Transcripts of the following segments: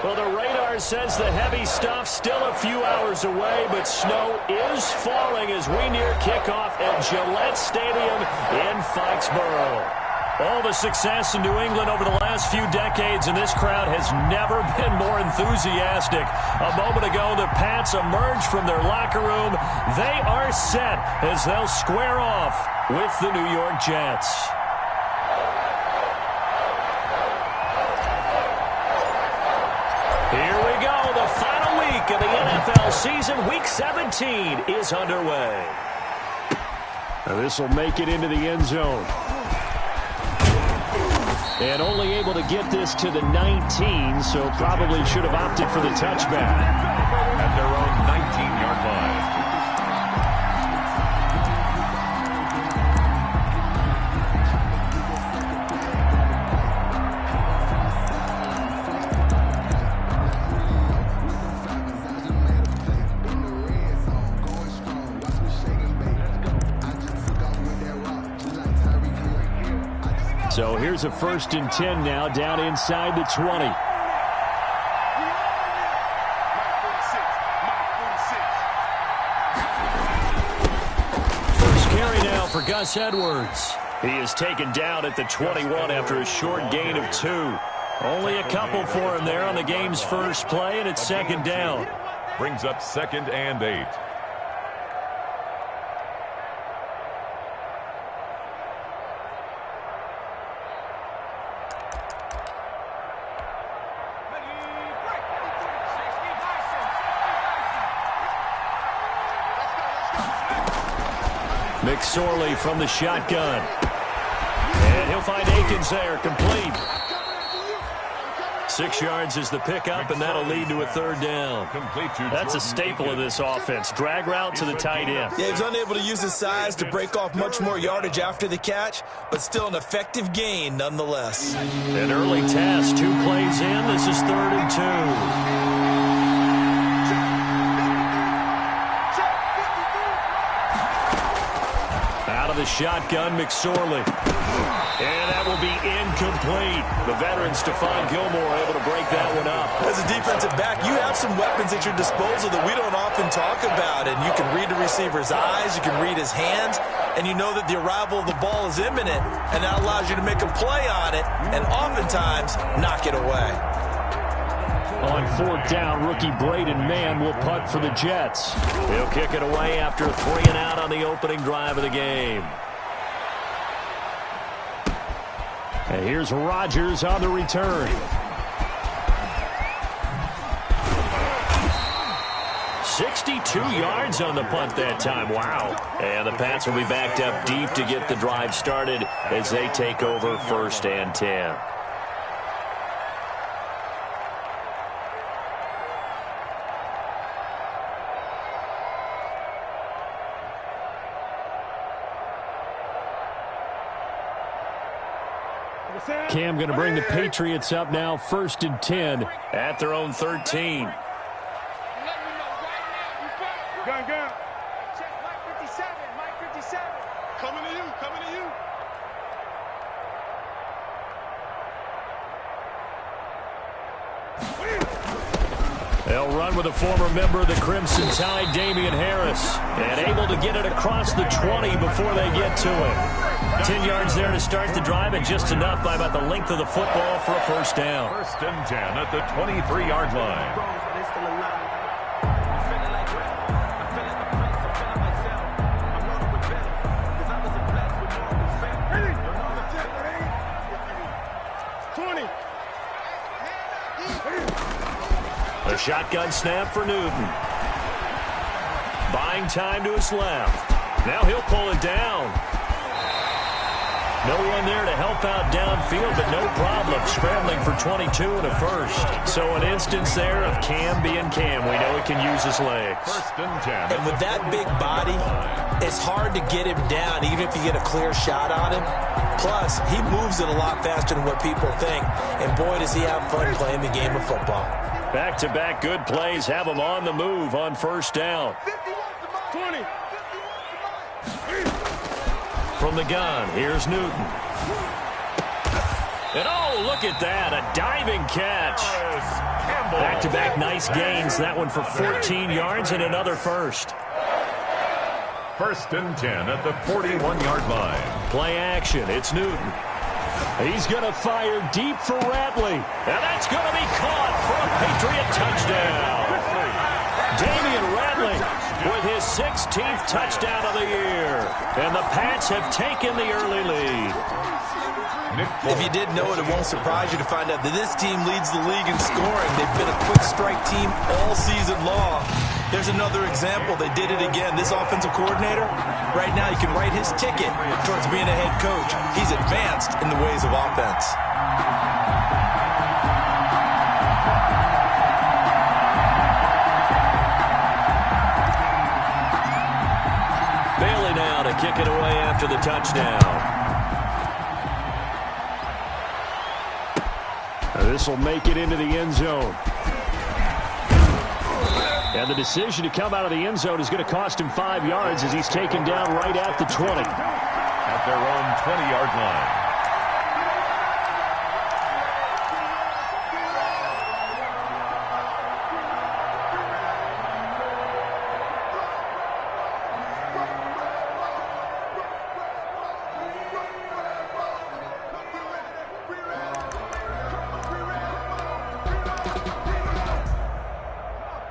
Well, the radar says the heavy stuff still a few hours away, but snow is falling as we near kickoff at Gillette Stadium in Foxborough. All the success in New England over the last few decades, and this crowd has never been more enthusiastic. A moment ago, the Pats emerged from their locker room. They are set as they'll square off with the New York Jets. Here we go. The final week of the NFL season. Week 17 is underway. This will make it into the end zone. And only able to get this to the 19, so probably should have opted for the touchback. At their own 19-yard line. So here's a 1st and 10 now, down inside the 20. First carry now for Gus Edwards. He is taken down at the 21 after a short gain of 2. Only a couple for him there on the game's first play, and it's 2nd down. Brings up 2nd and 8. McSorley from the shotgun. And he'll find Akins there, complete. 6 yards is the pickup, and that'll lead to a 3rd down. That's a staple of this offense. Drag route to the tight end. Yeah, he's unable to use his size to break off much more yardage after the catch, but still an effective gain nonetheless. An early task, 2 plays in. This is 3rd and 2. The shotgun, McSorley. And that will be incomplete. The veteran Stephon Gilmore able to break that one up. As a defensive back, you have some weapons at your disposal that we don't often talk about. And you can read the receiver's eyes, you can read his hands, and you know that the arrival of the ball is imminent. And that allows you to make a play on it and oftentimes knock it away. On 4th down, rookie Braden Mann will punt for the Jets. He'll kick it away after a 3 and out on the opening drive of the game. And here's Rodgers on the return. $62 on the punt that time. Wow. And the Pats will be backed up deep to get the drive started as they take over 1st and 10. Cam going to bring the Patriots up now, 1st and 10. At their own 13. Gun. Check Mike 57. Mike 57. Coming to you. Coming to you. They'll run with a former member of the Crimson Tide, Damian Harris. And able to get it across the 20 before they get to it. 10 yards there to start the drive, and just enough by about the length of the football for a 1st down. 1st and 10 at the 23-yard line. A shotgun snap for Newton. Buying time to his left. Now he'll pull it down. No one there to help out downfield, but no problem scrambling for 22 and a 1st. So an instance there of Cam being Cam. We know he can use his legs. 1st and 10. And with that big body, it's hard to get him down, even if you get a clear shot on him. Plus, he moves it a lot faster than what people think. And boy, does he have fun playing the game of football. Back-to-back good plays have him on the move on 1st down. 20. From the gun, here's Newton. And oh, look at that, a diving catch. back-to-back nice gains. That one for 14 yards and another first. 1st and 10 at the 41-yard line. Play action. It's Newton. He's going to fire deep for Ratley. And that's going to be caught for a Patriot touchdown. Damian Ratley with his 16th touchdown of the year. And the Pats have taken the early lead. If you didn't know it, it won't surprise you to find out that this team leads the league in scoring. They've been a quick strike team all season long. There's another example. They did it again. This offensive coordinator, right now, you can write his ticket towards being a head coach. He's advanced in the ways of offense. Bailey now to kick it away after the touchdown. This will make it into the end zone. And the decision to come out of the end zone is going to cost him 5 yards as he's taken down right at the 20. At their own 20-yard line.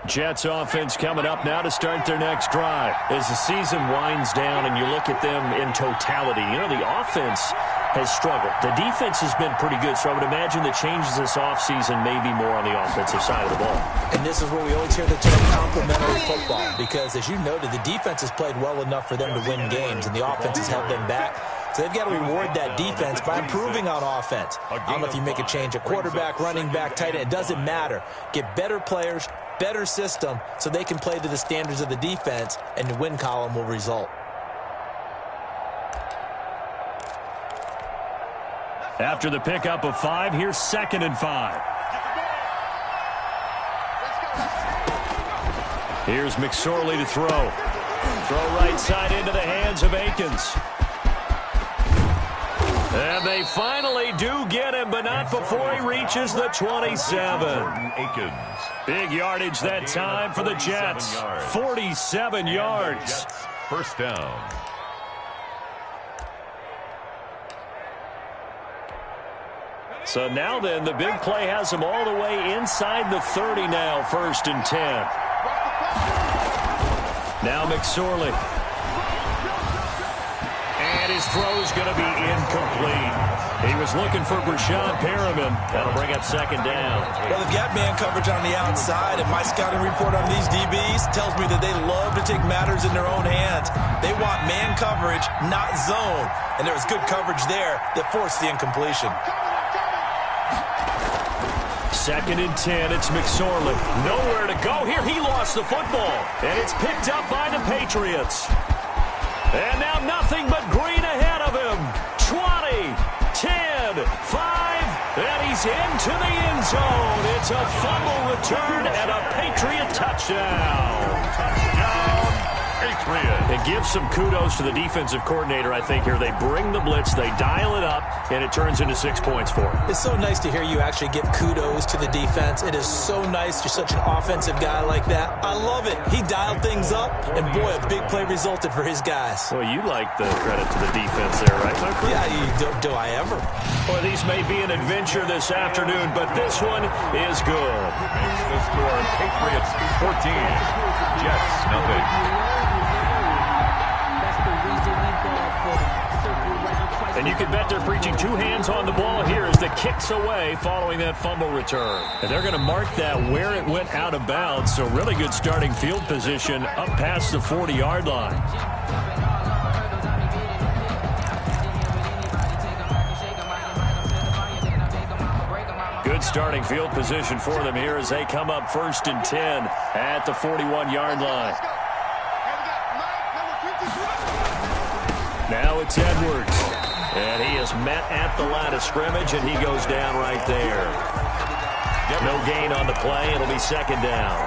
Jets offense coming up now to start their next drive. As the season winds down and you look at them in totality, you know, the offense has struggled. The defense has been pretty good, so I would imagine the changes this offseason may be more on the offensive side of the ball. And this is where we always hear the term complementary football, because as you noted, the defense has played well enough for them to win games, and the offense has held them back. So they've got to reward that defense by improving on offense. I don't know if you make a change at quarterback, running back, tight end. It doesn't matter. Get better players, better system, so they can play to the standards of the defense, and the win column will result. After the pickup of 5, here's 2nd and 5. Here's McSorley to throw. Throw right side into the hands of Akins. And they finally do get him, but not before he reaches the 27. Akins. Big yardage that time for the Jets. 47 yards. Jets, 1st down. So now then, the big play has him all the way inside the 30 now, 1st and 10. Now McSorley. And his throw is going to be incomplete. He was looking for Brashad Perriman. That'll bring up 2nd down. Well, they've got man coverage on the outside, and my scouting report on these DBs tells me that they love to take matters in their own hands. They want man coverage, not zone. And there was good coverage there that forced the incompletion. 2nd and 10, it's McSorley. Nowhere to go here. He lost the football. And it's picked up by the Patriots. And now nothing but green ahead of him. 20, 10, 5, and he's into the end zone. It's a fumble return and a Patriot touchdown. Touchdown, Patriots. It gives some kudos to the defensive coordinator, I think, here. They bring the blitz, they dial it up, and it turns into 6 points for him. It's so nice to hear you actually give kudos to the defense. It is so nice. You're such an offensive guy like that. I love it. He dialed things up, and boy, a big play resulted for his guys. Well, you like the credit to the defense there, right, my friend? Yeah, do I ever? Well, these may be an adventure this afternoon, but this one is good. Makes the score Patriots 14, Jets nothing. And you can bet they're preaching 2 hands on the ball here as the kick's away following that fumble return. And they're going to mark that where it went out of bounds, so really good starting field position up past the 40-yard line. Good starting field position for them here as they come up 1st and 10 at the 41-yard line. Now it's Edwards. And he is met at the line of scrimmage, and he goes down right there. No gain on the play. It'll be 2nd down.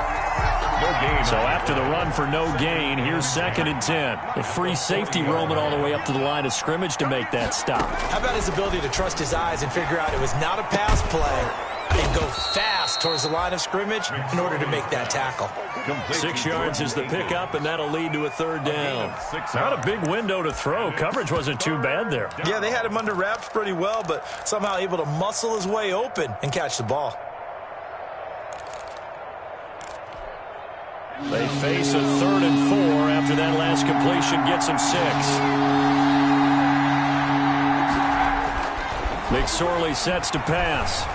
No gain. So after the run for no gain, here's 2nd and 10. A free safety roaming all the way up to the line of scrimmage to make that stop. How about his ability to trust his eyes and figure out it was not a pass play, and go fast towards the line of scrimmage in order to make that tackle. 6 yards is the pickup, and that'll lead to a third down. Not a big window to throw. Coverage wasn't too bad there. Yeah, they had him under wraps pretty well, but somehow able to muscle his way open and catch the ball. They face a 3rd and 4 after that last completion gets him 6. McSorley sets to pass.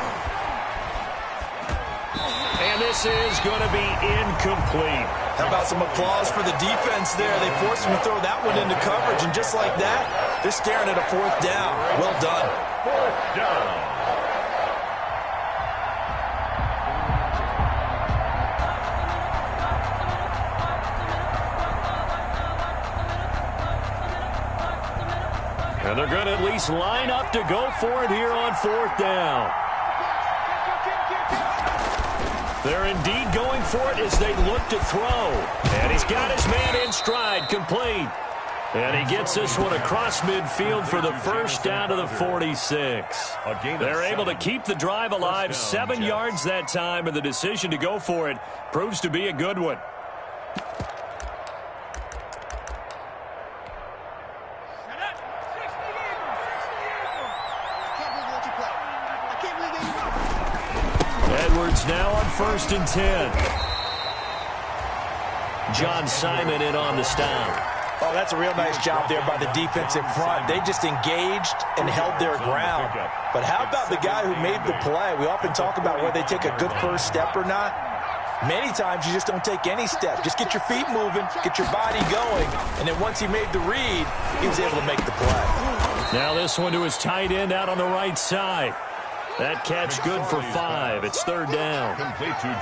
And this is going to be incomplete. How about some applause for the defense there? They forced him to throw that one into coverage, and just like that, they're staring at a 4th down. Well done. 4th down. And they're going to at least line up to go for it here on 4th down. They're indeed going for it as they look to throw. And he's got his man in stride, complete. And he gets this one across midfield for the first down to the 46. They're able to keep the drive alive, 7 yards that time, and the decision to go for it proves to be a good one. Edwards now on 1st and 10. John Simon in on the stop. Oh, that's a real nice job there by the defensive front. They just engaged and held their ground. But how about the guy who made the play? We often talk about whether they take a good first step or not. Many times you just don't take any step. Just get your feet moving, get your body going, and then once he made the read, he was able to make the play. Now this one to his tight end out on the right side. That catch good for 5. It's 3rd down.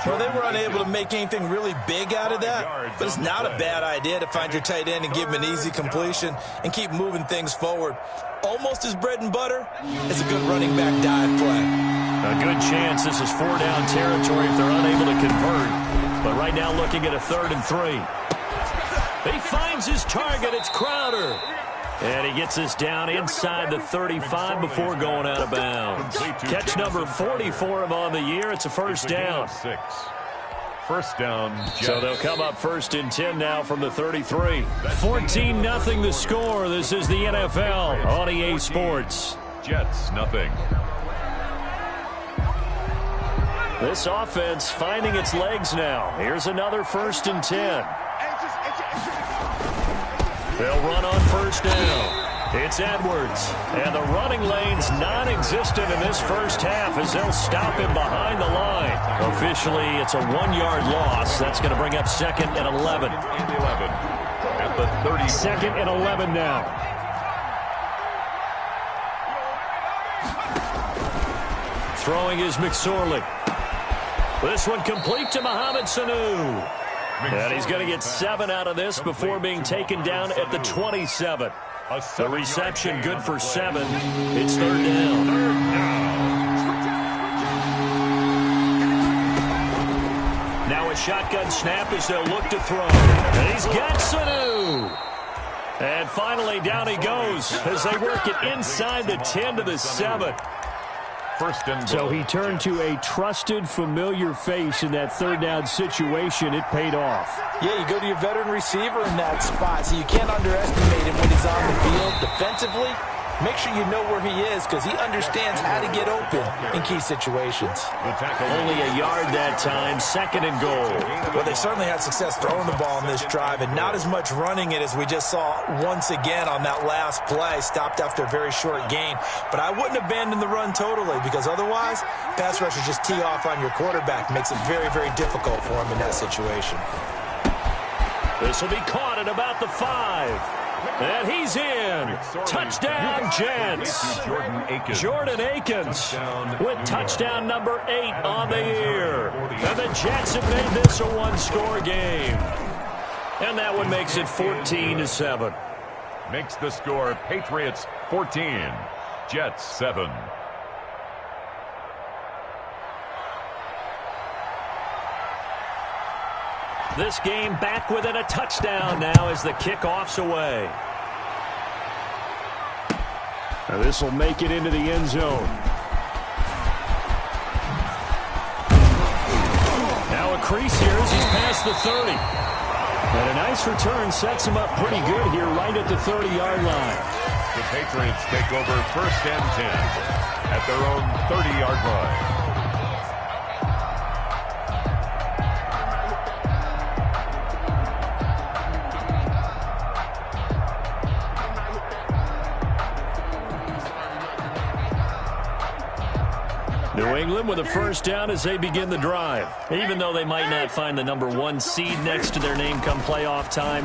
Well, they were unable to make anything really big out of that, but it's not a bad idea to find your tight end and give him an easy completion and keep moving things forward. Almost his bread and butter is a good running back dive play. A good chance this is 4-down territory if they're unable to convert. But right now looking at a 3rd and 3. He finds his target. It's Crowder. And he gets this down inside the 35 before going out of bounds. Catch number 40 for him on the year. It's a first down. 6. First down, Jets. So they'll come up 1st and 10 now from the 33. 14-0 the score. This is the NFL on EA Sports. Jets, nothing. This offense finding its legs now. Here's another 1st and 10. They'll run on 1st down. It's Edwards. And the running lane's non-existent in this first half as they'll stop him behind the line. Officially, it's a 1-yard loss. That's going to bring up 2nd and 11. At the 30. 2nd and 11 now. Throwing is McSorley. This one complete to Mohamed Sanu. And he's going to get 7 out of this before being taken down at the 27. The reception good for 7. It's 3rd down. Now a shotgun snap as they'll look to throw. And he's got Sanu. And finally down he goes as they work it inside the 10 to the 7. First and So he turned to a trusted, familiar face in that 3rd down situation. It paid off. Yeah, you go to your veteran receiver in that spot, so you can't underestimate him when he's on the field defensively. Make sure you know where he is because he understands how to get open in key situations. Only a yard that time, 2nd and goal. Well, they certainly had success throwing the ball in this drive and not as much running it as we just saw once again on that last play. Stopped after a very short gain. But I wouldn't abandon the run totally because otherwise, pass rushers just tee off on your quarterback. Makes it very, very difficult for him in that situation. This will be caught at about the 5. And he's in. Touchdown, Jets. Jordan Akins with touchdown number 8 on the year. And the Jets have made this a one-score game. And that one makes it 14-7. Makes the score Patriots 14, Jets 7. This game back within a touchdown now as the kickoff's away. Now this will make it into the end zone. crease here as he's past the 30. And a nice return sets him up pretty good here right at the 30-yard line. The Patriots take over 1st and 10 at their own 30-yard line. New England with a 1st down as they begin the drive. Even though they might not find the number 1 seed next to their name come playoff time,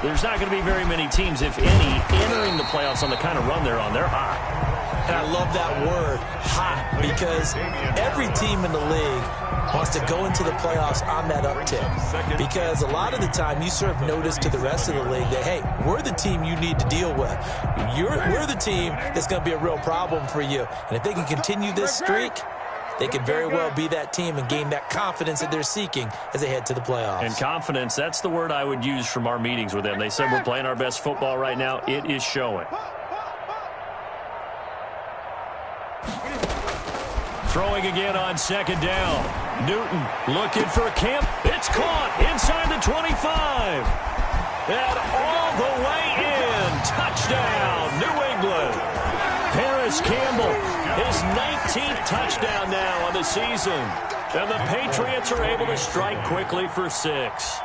there's not going to be very many teams, if any, entering the playoffs on the kind of run they're on. They're hot. And I love that word, hot, because every team in the league wants to go into the playoffs on that uptick. Because a lot of the time you serve notice to the rest of the league that, hey, we're the team you need to deal with. We're the team that's going to be a real problem for you. And if they can continue this streak, they could very well be that team and gain that confidence that they're seeking as they head to the playoffs. And confidence, that's the word I would use from our meetings with them. They said we're playing our best football right now. It is showing. Throwing again on 2nd down. Newton looking for Kemp. It's caught inside the 25. And all the way in. Touchdown, New England. Paris Campbell, his 19th touchdown now on the season. And the Patriots are able to strike quickly for 6.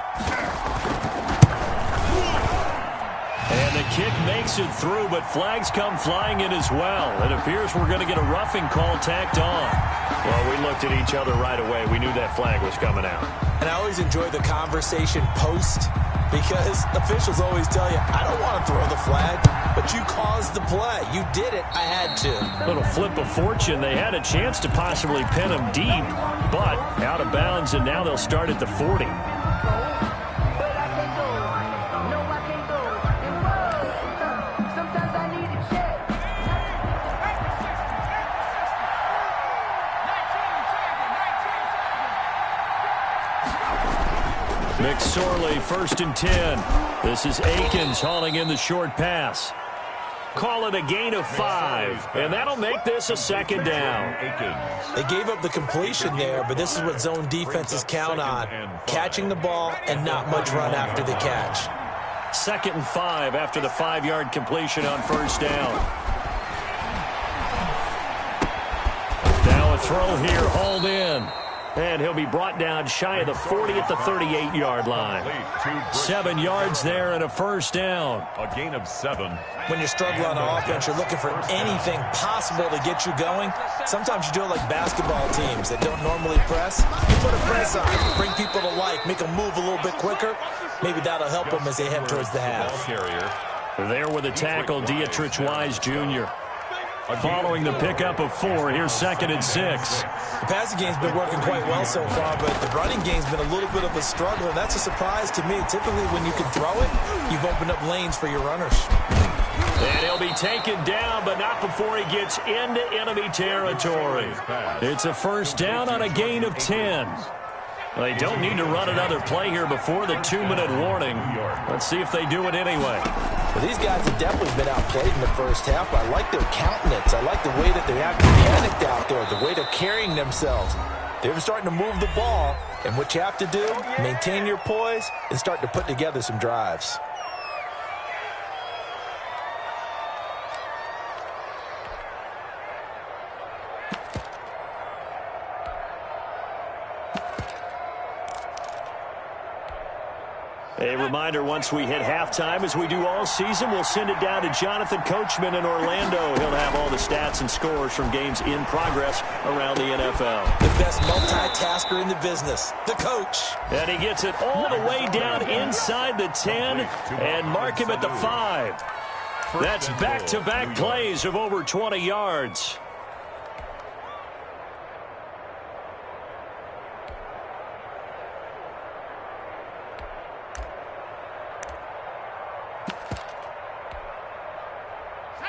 And the kick makes it through, but flags come flying in as well. It appears we're going to get a roughing call tacked on. Well, we looked at each other right away. We knew that flag was coming out. And I always enjoy the conversation post, because officials always tell you, I don't want to throw the flag, but you caused the play. You did it. I had to. Little flip of fortune. They had a chance to possibly pin him deep, but out of bounds, and now they'll start at the 40. McSorley, 1st and 10. This is Akins hauling in the short pass. Call it a gain of 5, and that'll make this a 2nd down. They gave up the completion there, but this is what zone defenses count on. Catching the ball and not much run after the catch. 2nd and 5 after the 5-yard completion on 1st down. Now a throw here, hauled in. And he'll be brought down shy of the 40 at the 38-yard line. 7 yards there and a 1st down. A gain of 7. When you're struggling on offense, you're looking for anything possible to get you going. Sometimes you do it like basketball teams that don't normally press. You put a press on, bring people to life, make them move a little bit quicker. Maybe that'll help them as they head towards the half. There with a tackle, Dietrich Wise Jr. Following the pickup of 4, here's 2nd and 6. The passing game's been working quite well so far, but the running game's been a little bit of a struggle, and that's a surprise to me. Typically, when you can throw it, you've opened up lanes for your runners. And he'll be taken down, but not before he gets into enemy territory. It's a 1st down on a gain of 10. They don't need to run another play here before the 2-minute warning. Let's see if they do it anyway. Well, these guys have definitely been outplayed in the first half, but I like their countenance. I like the way that they're acting panicked out there, the way they're carrying themselves. They're starting to move the ball, and what you have to do, maintain your poise and start to put together some drives. A reminder, once we hit halftime, as we do all season, we'll send it down to Jonathan Coachman in Orlando. He'll have all the stats and scores from games in progress around the NFL. The best multitasker in the business, the coach. And he gets it all the way down inside the 10 and mark him at the 5. That's back-to-back plays of over 20 yards.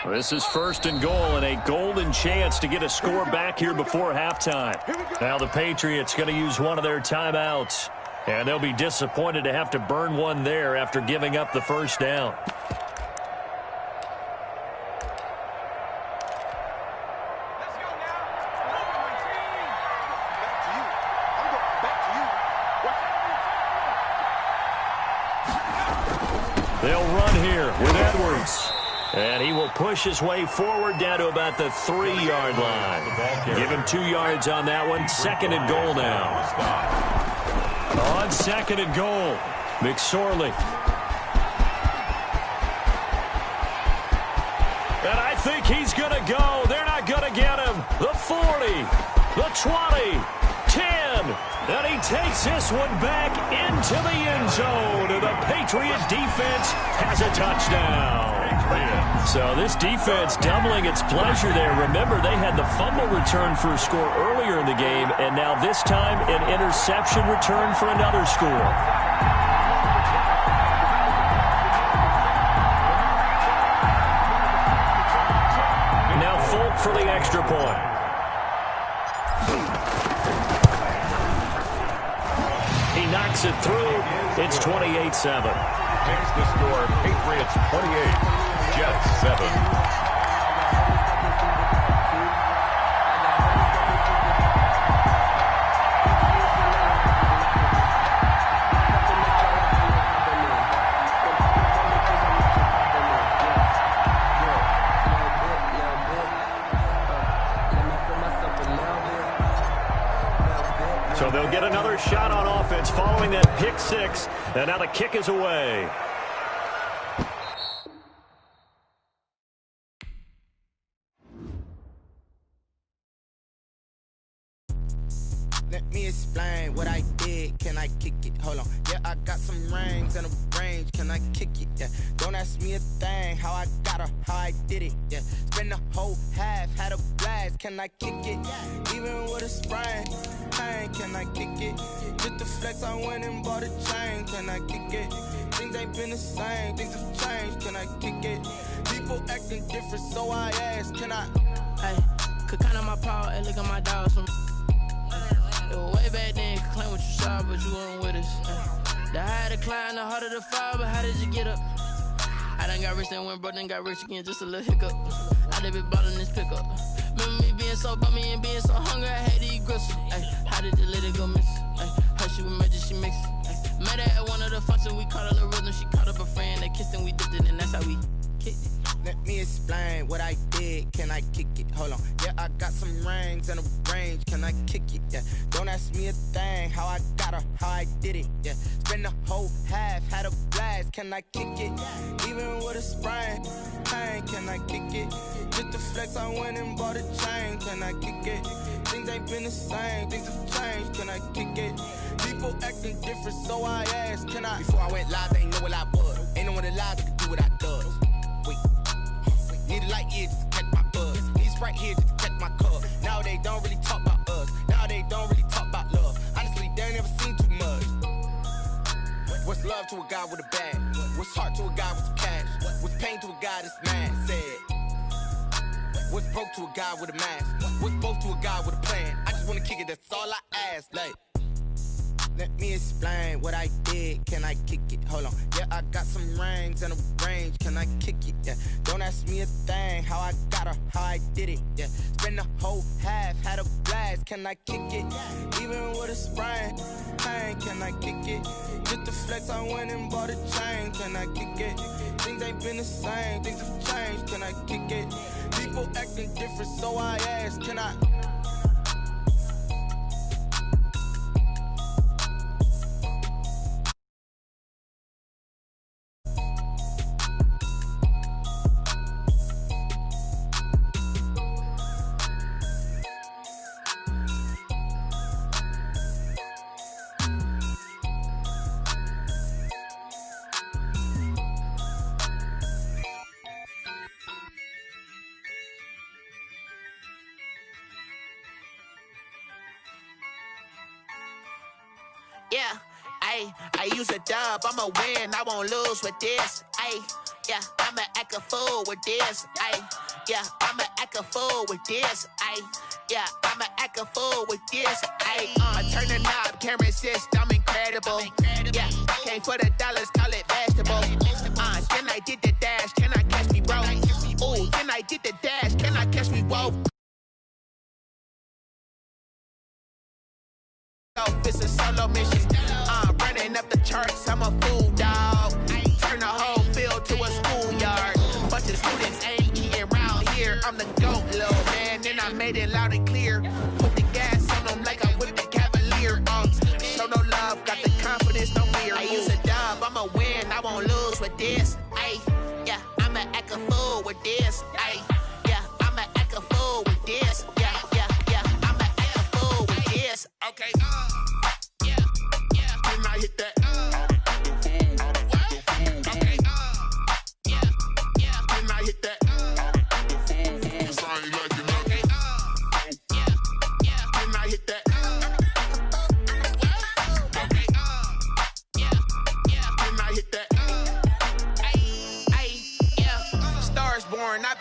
This is 1st and goal and a golden chance to get a score back here before halftime. Now the Patriots going to use one of their timeouts, and they'll be disappointed to have to burn one there after giving up the 1st down. They'll run here with Edwards. And he will push his way forward down to about the 3-yard line. Give him 2 yards on that one. 2nd and goal now. On 2nd and goal, McSorley. And I think he's going to go. They're not going to get him. The 40, the 20, 10. And he takes this one back into the end zone. And the Patriot defense has a touchdown. So this defense doubling its pleasure there. Remember, they had the fumble return for a score earlier in the game, and now this time an interception return for another score. Now Folk for the extra point. He knocks it through. It's 28-7. Makes the score Patriots 28. Jets 7. So they'll get another shot on offense following that pick six, and now the kick is away. Let me explain what I did. Can I kick it? Hold on. Yeah, I got some rings and a range. Can I kick it? Yeah. Don't ask me a thing. How I got her, how I did it. Yeah. Spend the whole half, had a blast. Can I kick it? Even with a sprain. Pain, can I kick it? Just the flex, I went and bought a chain. Can I kick it? Things ain't been the same. Things have changed. Can I kick it? People acting different, so I ask. Can I? Hey, could count on my power and look at my dogs. It was way back then, could claim what you saw, but you weren't with us. The higher the climb, the harder the fall, but how did you get up? I done got rich, then went broke, then got rich again, just a little hiccup. I done been ballin' this pickup. Remember me being so bummy and being so hungry, I had to eat gristle. Ay, how did the lady go miss? Ay, how she was magic, she mixed. Met her at one of the functions, we caught a little rhythm, she caught up a friend, they kissed and we dipped it, and that's how we kicked it. Let me explain what I did. Can I kick it? Hold on. Yeah, I got some rings and a range. Can I kick it? Yeah. Don't ask me a thing. How I got her, how I did it. Yeah. Spend the whole half, had a blast. Can I kick it? Even with a sprain. Pain, can I kick it? Just the flex, I went and bought a chain. Can I kick it? Things ain't been the same. Things have changed. Can I kick it? People acting different, so I asked. Can I? Before I went live, they ain't know what I was. Ain't no one alive that could do what I does. Wait. Need a light year just to catch my buzz. Need Sprite here just to catch my cup. Now they don't really talk about us. Now they don't really talk about love. Honestly, they ain't never seen too much. What's love to a guy with a bag? What's heart to a guy with some cash? What's pain to a guy that's mad? Said. What's broke to a guy with a mask? What's both to a guy with a plan? I just wanna kick it, that's all I ask. Like, let me explain what I did. Can I kick it? Hold on. Yeah, I got some rings and a range. Can I kick it? Yeah. Don't ask me a thing. How I got her, how I did it. Yeah. Spend the whole half, had a blast. Can I kick it? Even with a sprain. Pain, can I kick it? Just the flex, I went and bought a chain. Can I kick it? Things ain't been the same. Things have changed. Can I kick it? People acting different, so I ask. Can I? Yeah, I use a dub, I'ma win, I won't lose with this. Yeah, I'ma act a fool with this. Yeah, I'ma act a fool with this. Yeah, I'ma act a fool with this. I turn the knob, camera assist, I'm incredible. Yeah, came for the dollars, call it vegetable. Then I did the dash, can I catch me, bro? Ooh, then I did the dash, can I catch me, whoa? It's a solo mission. Running up the charts, I'm a fool, dog. Turn the whole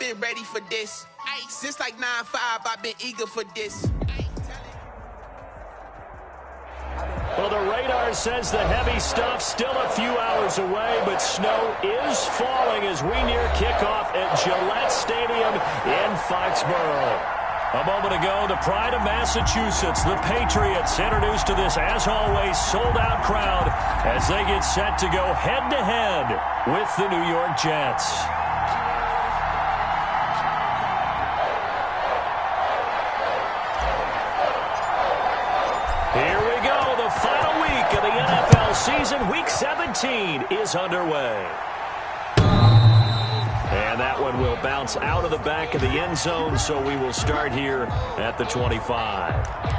been ready for this. Ay, since like 9-5, I've been eager for this. Well, the radar says the heavy stuff still a few hours away, but snow is falling as we near kickoff at Gillette Stadium in Foxborough. A moment ago, the pride of Massachusetts, the Patriots, introduced to this, as always, sold-out crowd as they get set to go head-to-head with the New York Jets. Here we go. The final week of the NFL season, Week 17, is underway. And that one will bounce out of the back of the end zone, so we will start here at the 25.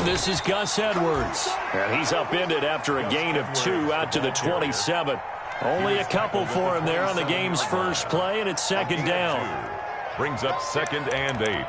This is Gus Edwards, and he's upended after a gain of 2 out to the 27. Only a couple for him there on the game's first play, and it's second down. Brings up 2nd and 8.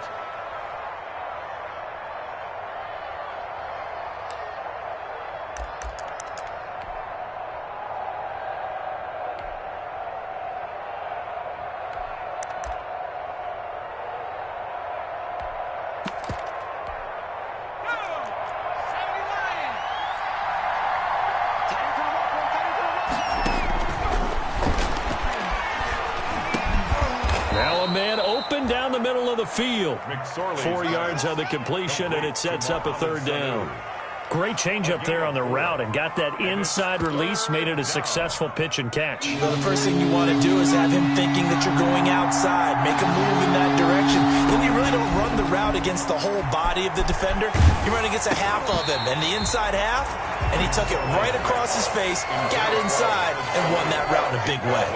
Down the middle of the field. 4 yards on the completion, and it sets up a 3rd down. Great change up there on the route and got that inside release, made it a successful pitch and catch. Well, the first thing you want to do is have him thinking that you're going outside, make a move in that direction. Then you really don't run the route against the whole body of the defender. You run against a half of him, and the inside half, and he took it right across his face, got inside, and won that route in a big way.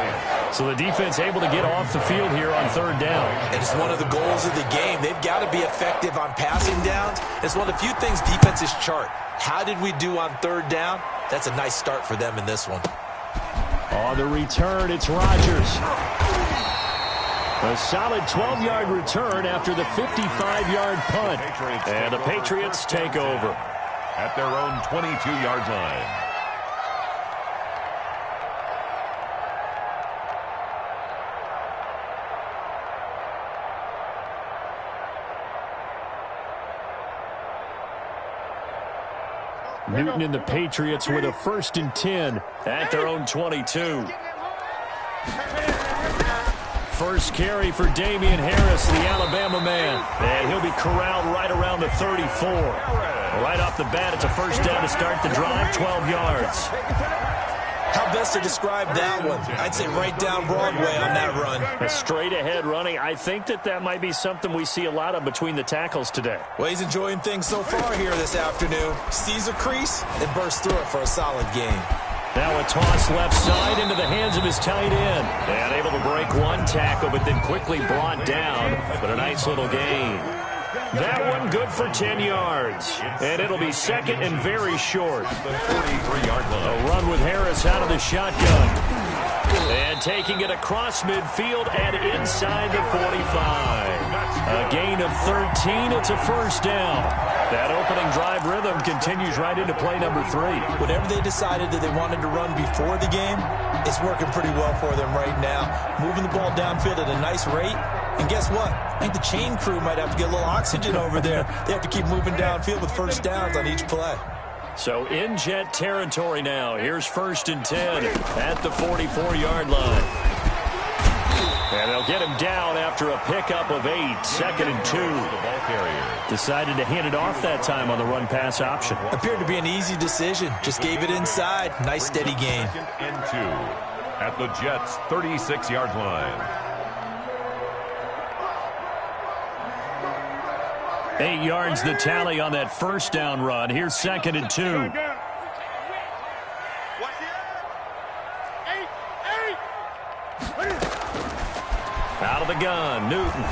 So the defense able to get off the field here on 3rd down. And it's one of the goals of the game. They've got to be effective on passing downs. It's one of the few things defenses chart. How did we do on 3rd down? That's a nice start for them in this one. On the return, it's Rodgers. A solid 12-yard return after the 55-yard punt. And the Patriots take over at their own 22-yard line. Newton and the Patriots with a 1st and 10 at their own 22. First carry for Damian Harris, the Alabama man. And he'll be corralled right around the 34. Right off the bat, it's a 1st down to start the drive, 12 yards. How best to describe that one? I'd say right down Broadway on that run. A straight-ahead running. I think that might be something we see a lot of between the tackles today. Well, he's enjoying things so far here this afternoon. Sees a crease and bursts through it for a solid gain. Now a toss left side into the hands of his tight end. And able to break one tackle, but then quickly brought down. But a nice little gain. That one good for 10 yards. And it'll be 2nd and very short. The 43-yard line. A run with Harris out of the shotgun. And taking it across midfield and inside the 45. A gain of 13. It's a 1st down. That opening drive rhythm continues right into play number 3. Whatever they decided that they wanted to run before the game, it's working pretty well for them right now. Moving the ball downfield at a nice rate. And guess what? I think the chain crew might have to get a little oxygen over there. They have to keep moving downfield with 1st downs on each play. So in Jet territory now. Here's 1st and 10 at the 44-yard line. And they'll get him down after a pickup of 8. 2nd and 2. The ball carrier decided to hand it off that time on the run-pass option. Appeared to be an easy decision. Just gave it inside. Nice steady gain. 2nd and 2 at the Jets' 36-yard line. 8 yards the tally on that 1st down run. Here's 2nd and 2. Out of the gun, Newton.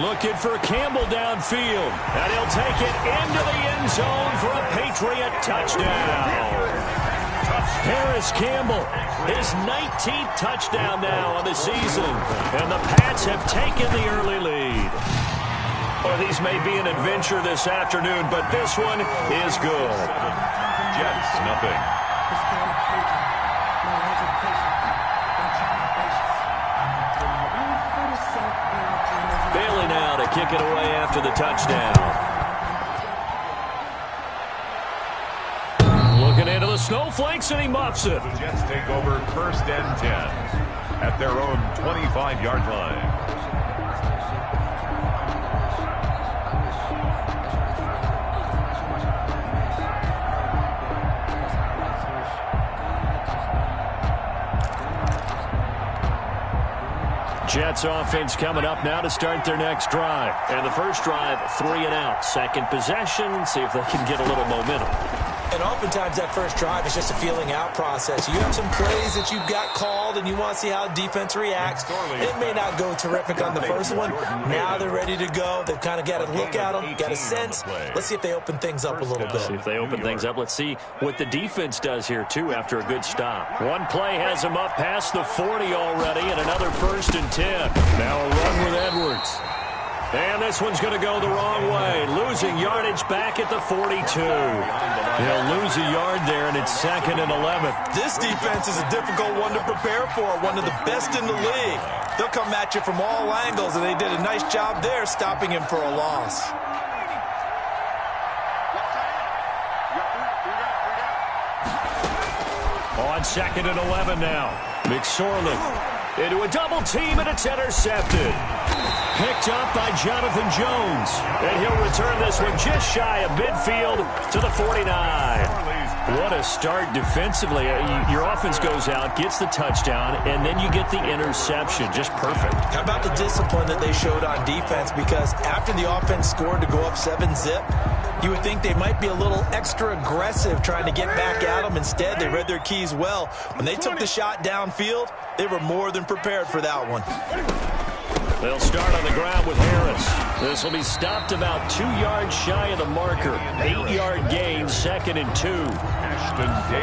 Looking for Campbell downfield. And he'll take it into the end zone for a Patriot touchdown. Paris Campbell, his 19th touchdown now on the season. And the Pats have taken the early lead. Well, these may be an adventure this afternoon, but this one is good. Jets, nothing. Bailey now to kick it away after the touchdown. Looking into the snowflakes, and he muffs it. The Jets take over 1st and 10 at their own 25-yard line. Jets offense coming up now to start their next drive. And the first drive, 3 and out. Second possession, see if they can get a little momentum. And oftentimes that first drive is just a feeling out process. You have some plays that you've got called and you want to see how defense reacts. It may not go terrific on the first one. Now they're ready to go. They've kind of got to look at them, got a sense. Let's see if they open things up a little bit. See if they open things up. Let's see what the defense does here, too, after a good stop. One play has them up past the 40 already, and another 1st and 10. Now a run with Edwards. And this one's going to go the wrong way. Losing yardage back at the 42. They'll lose a yard there, and it's 2nd and 11. This defense is a difficult one to prepare for, one of the best in the league. They'll come at you from all angles, and they did a nice job there stopping him for a loss. On 2nd and 11 now. McSorley into a double team, and it's intercepted. Picked up by Jonathan Jones. And he'll return this one just shy of midfield to the 49. What a start defensively. Your offense goes out, gets the touchdown, and then you get the interception. Just perfect. How about the discipline that they showed on defense? Because after the offense scored to go up 7-zip, you would think they might be a little extra aggressive trying to get back at them. Instead, they read their keys well. When they took the shot downfield, they were more than prepared for that one. They'll start on the ground with Harris. This will be stopped about 2 yards shy of the marker. 8-yard gain, 2nd and 2.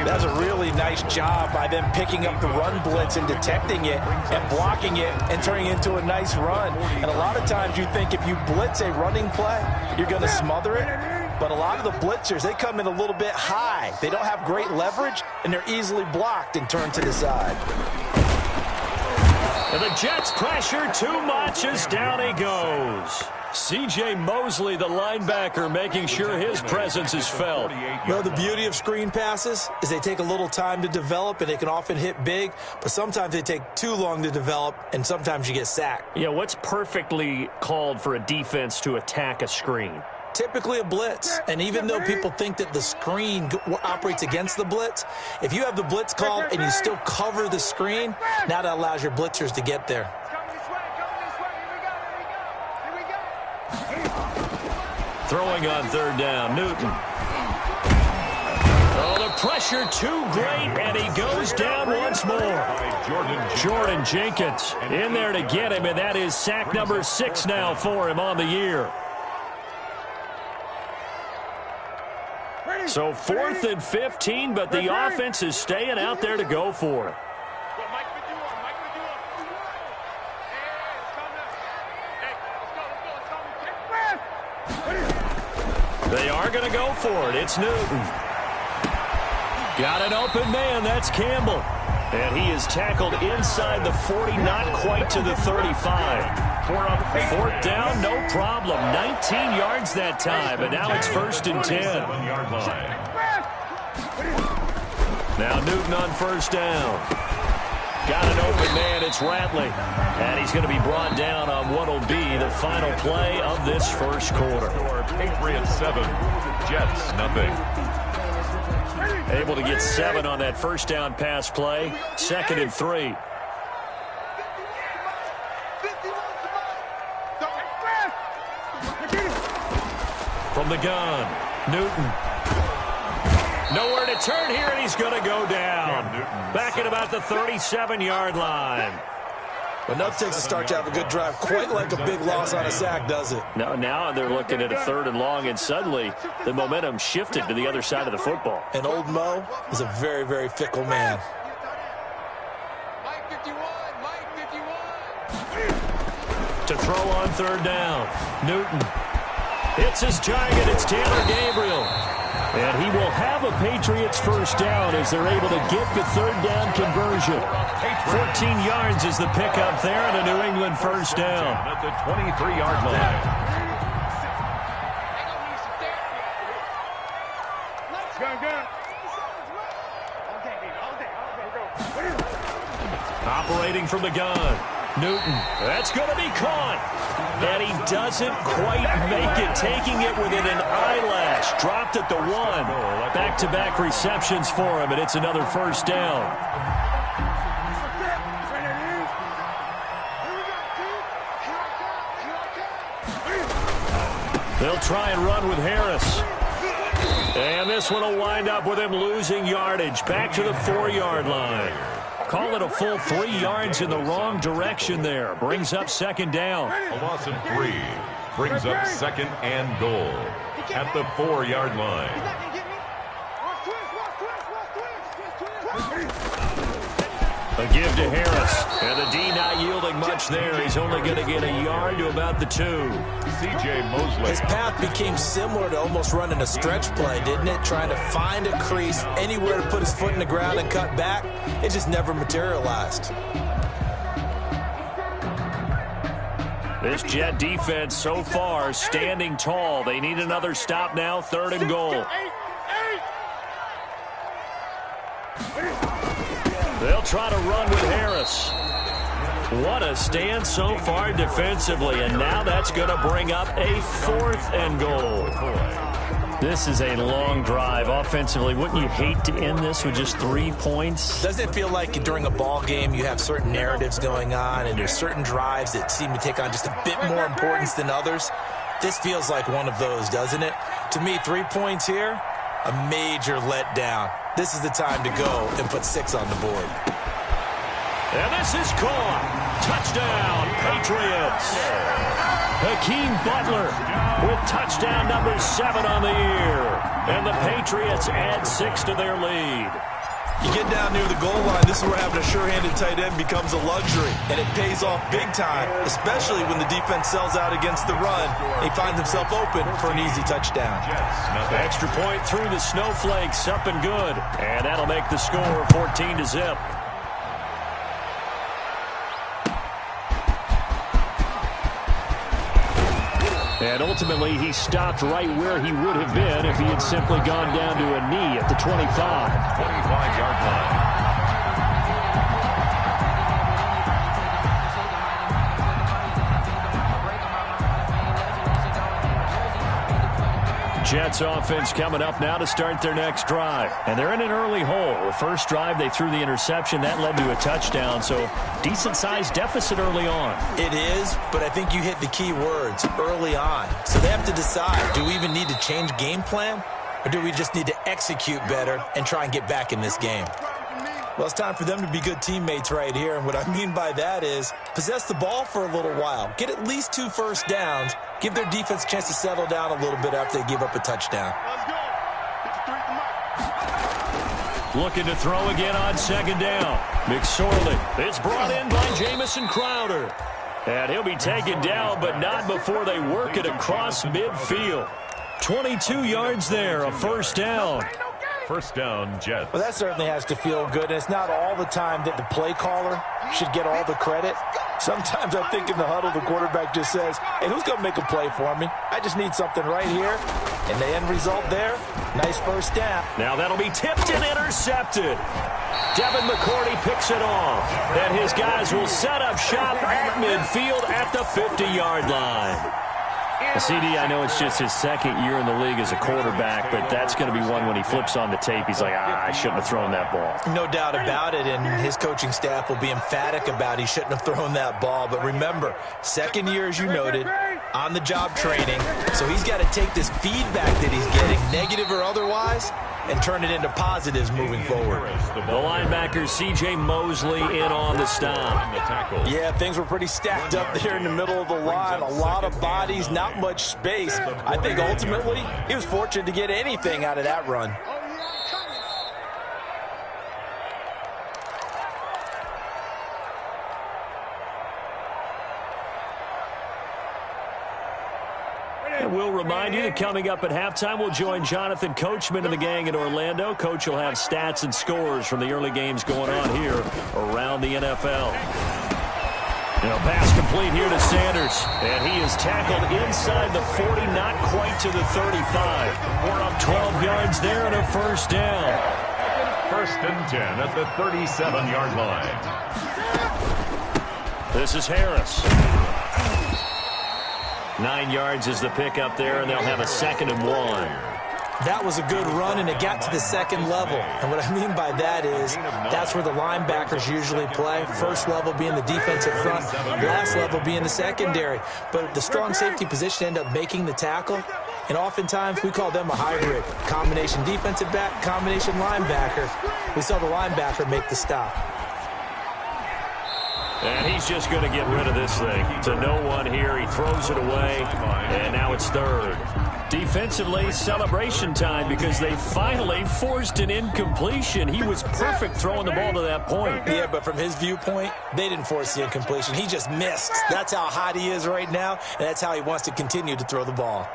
That's a really nice job by them picking up the run blitz and detecting it and blocking it and turning it into a nice run. And a lot of times you think if you blitz a running play, you're going to smother it. But a lot of the blitzers, they come in a little bit high. They don't have great leverage, and they're easily blocked and turned to the side. And the Jets pressure too much as down he goes. C.J. Mosley, the linebacker, making sure his presence is felt. Well, the beauty of screen passes is they take a little time to develop, and they can often hit big, but sometimes they take too long to develop, and sometimes you get sacked. Yeah, what's perfectly called for a defense to attack a screen? Typically a blitz, and even though people think that the screen operates against the blitz, if you have the blitz called and you still cover the screen, now that allows your blitzers to get there. Throwing on 3rd down, Newton. Oh, the pressure too great, and he goes down once more. Jordan Jenkins in there to get him, and that is sack number 6 now for him on the year. So 4th and 15, but the offense is staying out there to go for it. They are going to go for it. It's Newton. Got an open man. That's Campbell. And he is tackled inside the 40, not quite to the 35. 4th down, no problem. 19 yards that time, and now it's 1st and 10. Now Newton on 1st down. Got an open man, it's Ratley. And he's going to be brought down on what will be the final play of this first quarter. Patriots 7, Jets nothing. Able to get 7 on that 1st down pass play. 2nd and 3. From the gun, Newton. Nowhere to turn here, and he's going to go down. Back at about the 37-yard line. But nothing takes a start to have a good drive, quite like a big loss on a sack, does it? Now they're looking at a 3rd and long, and suddenly the momentum shifted to the other side of the football. And old Mo is a very, very fickle man. Mike 51, Mike 51. To throw on 3rd down, Newton. It's his giant, it's Taylor Gabriel. And he will have a Patriots first down as they're able to get the 3rd down conversion. 14 yards is the pickup there, and a New England first down. At the 23-yard line. Operating from the gun, Newton. That's going to be caught. And he doesn't quite make it, taking it within an eyelash. Dropped at the 1. Back-to-back receptions for him, and it's another first down. They'll try and run with Harris. And this one will wind up with him losing yardage. Back to the 4-yard line. Call it a full 3 yards in the wrong direction there. Brings up 2nd down. A loss of 3 brings up 2nd and goal at the 4-yard line. A give to Harris. And the D not yielding much there. He's only going to get a yard to about the 2. C.J. Mosley. His path became similar to almost running a stretch play, didn't it? Trying to find a crease, anywhere to put his foot in the ground and cut back. It just never materialized. This Jet defense so far standing tall. They need another stop now. 3rd and goal. They'll try to run with Harris. What a stand so far defensively, and now that's going to bring up a 4th and goal. This is a long drive offensively. Wouldn't you hate to end this with just 3 points? Doesn't it feel like during a ball game you have certain narratives going on and there's certain drives that seem to take on just a bit more importance than others? This feels like one of those, doesn't it? To me, 3 points here, a major letdown. This is the time to go and put 6 on the board. And this is caught. Touchdown, Patriots. Hakeem Butler with touchdown number 7 on the year. And the Patriots add 6 to their lead. You get down near the goal line, this is where having a sure-handed tight end becomes a luxury. And it pays off big time, especially when the defense sells out against the run. He finds himself open for an easy touchdown. Extra point through the snowflakes, up and good. And that'll make the score 14-0. And ultimately, he stopped right where he would have been if he had simply gone down to a knee at the 25. 25-yard line. Jets offense coming up now to start their next drive. And they're in an early hole. The first drive, they threw the interception. That led to a touchdown, so decent-sized deficit early on. It is, but I think you hit the key words, early on. So they have to decide, do we even need to change game plan? Or do we just need to execute better and try and get back in this game? Well, it's time for them to be good teammates right here. And what I mean by that is possess the ball for a little while. Get at least 2 first downs. Give their defense a chance to settle down a little bit after they give up a touchdown. Looking to throw again on 2nd down. McSorley. It's brought in by Jamison Crowder. And he'll be taken down, but not before they work it across midfield. 22 yards there, a first down. First down, Jets. Well, that certainly has to feel good. And it's not all the time that the play caller should get all the credit. Sometimes I think in the huddle, the quarterback just says, hey, who's going to make a play for me? I just need something right here. And the end result there, nice first down. Now that'll be tipped and intercepted. Devin McCourty picks it off. And his guys will set up shop at midfield at the 50-yard line. CD, I know it's just his 2nd year in the league as a quarterback, but that's going to be one when he flips on the tape. He's like, I shouldn't have thrown that ball. No doubt about it, and his coaching staff will be emphatic about he shouldn't have thrown that ball. But remember, 2nd year, as you noted, on-the-job training, so he's got to take this feedback that he's getting, negative or otherwise, and turn it into positives moving forward. The linebacker C.J. Mosley in on the stop. Yeah, things were pretty stacked up there in the middle of the line. A lot of bodies, not much space. I think ultimately he was fortunate to get anything out of that run. We'll remind you that coming up at halftime, we'll join Jonathan Coachman and the gang in Orlando. Coach will have stats and scores from the early games going on here around the NFL. Pass complete here to Sanders, and he is tackled inside the 40, not quite to the 35. We're up 12 yards there and a first down. First and 10 at the 37-yard line. This is Harris. 9 yards is the pickup there, and they'll have a 2nd and 1. That was a good run, and it got to the second level. And what I mean by that is that's where the linebackers usually play. First level being the defensive front, last level being the secondary. But the strong safety position ended up making the tackle. And oftentimes we call them a hybrid. Combination defensive back, combination linebacker. We saw the linebacker make the stop. And he's just going to get rid of this thing. To no one here. He throws it away, and now it's 3rd. Defensively, celebration time because they finally forced an incompletion. He was perfect throwing the ball to that point. Yeah, but from his viewpoint, they didn't force the incompletion. He just missed. That's how hot he is right now, and that's how he wants to continue to throw the ball.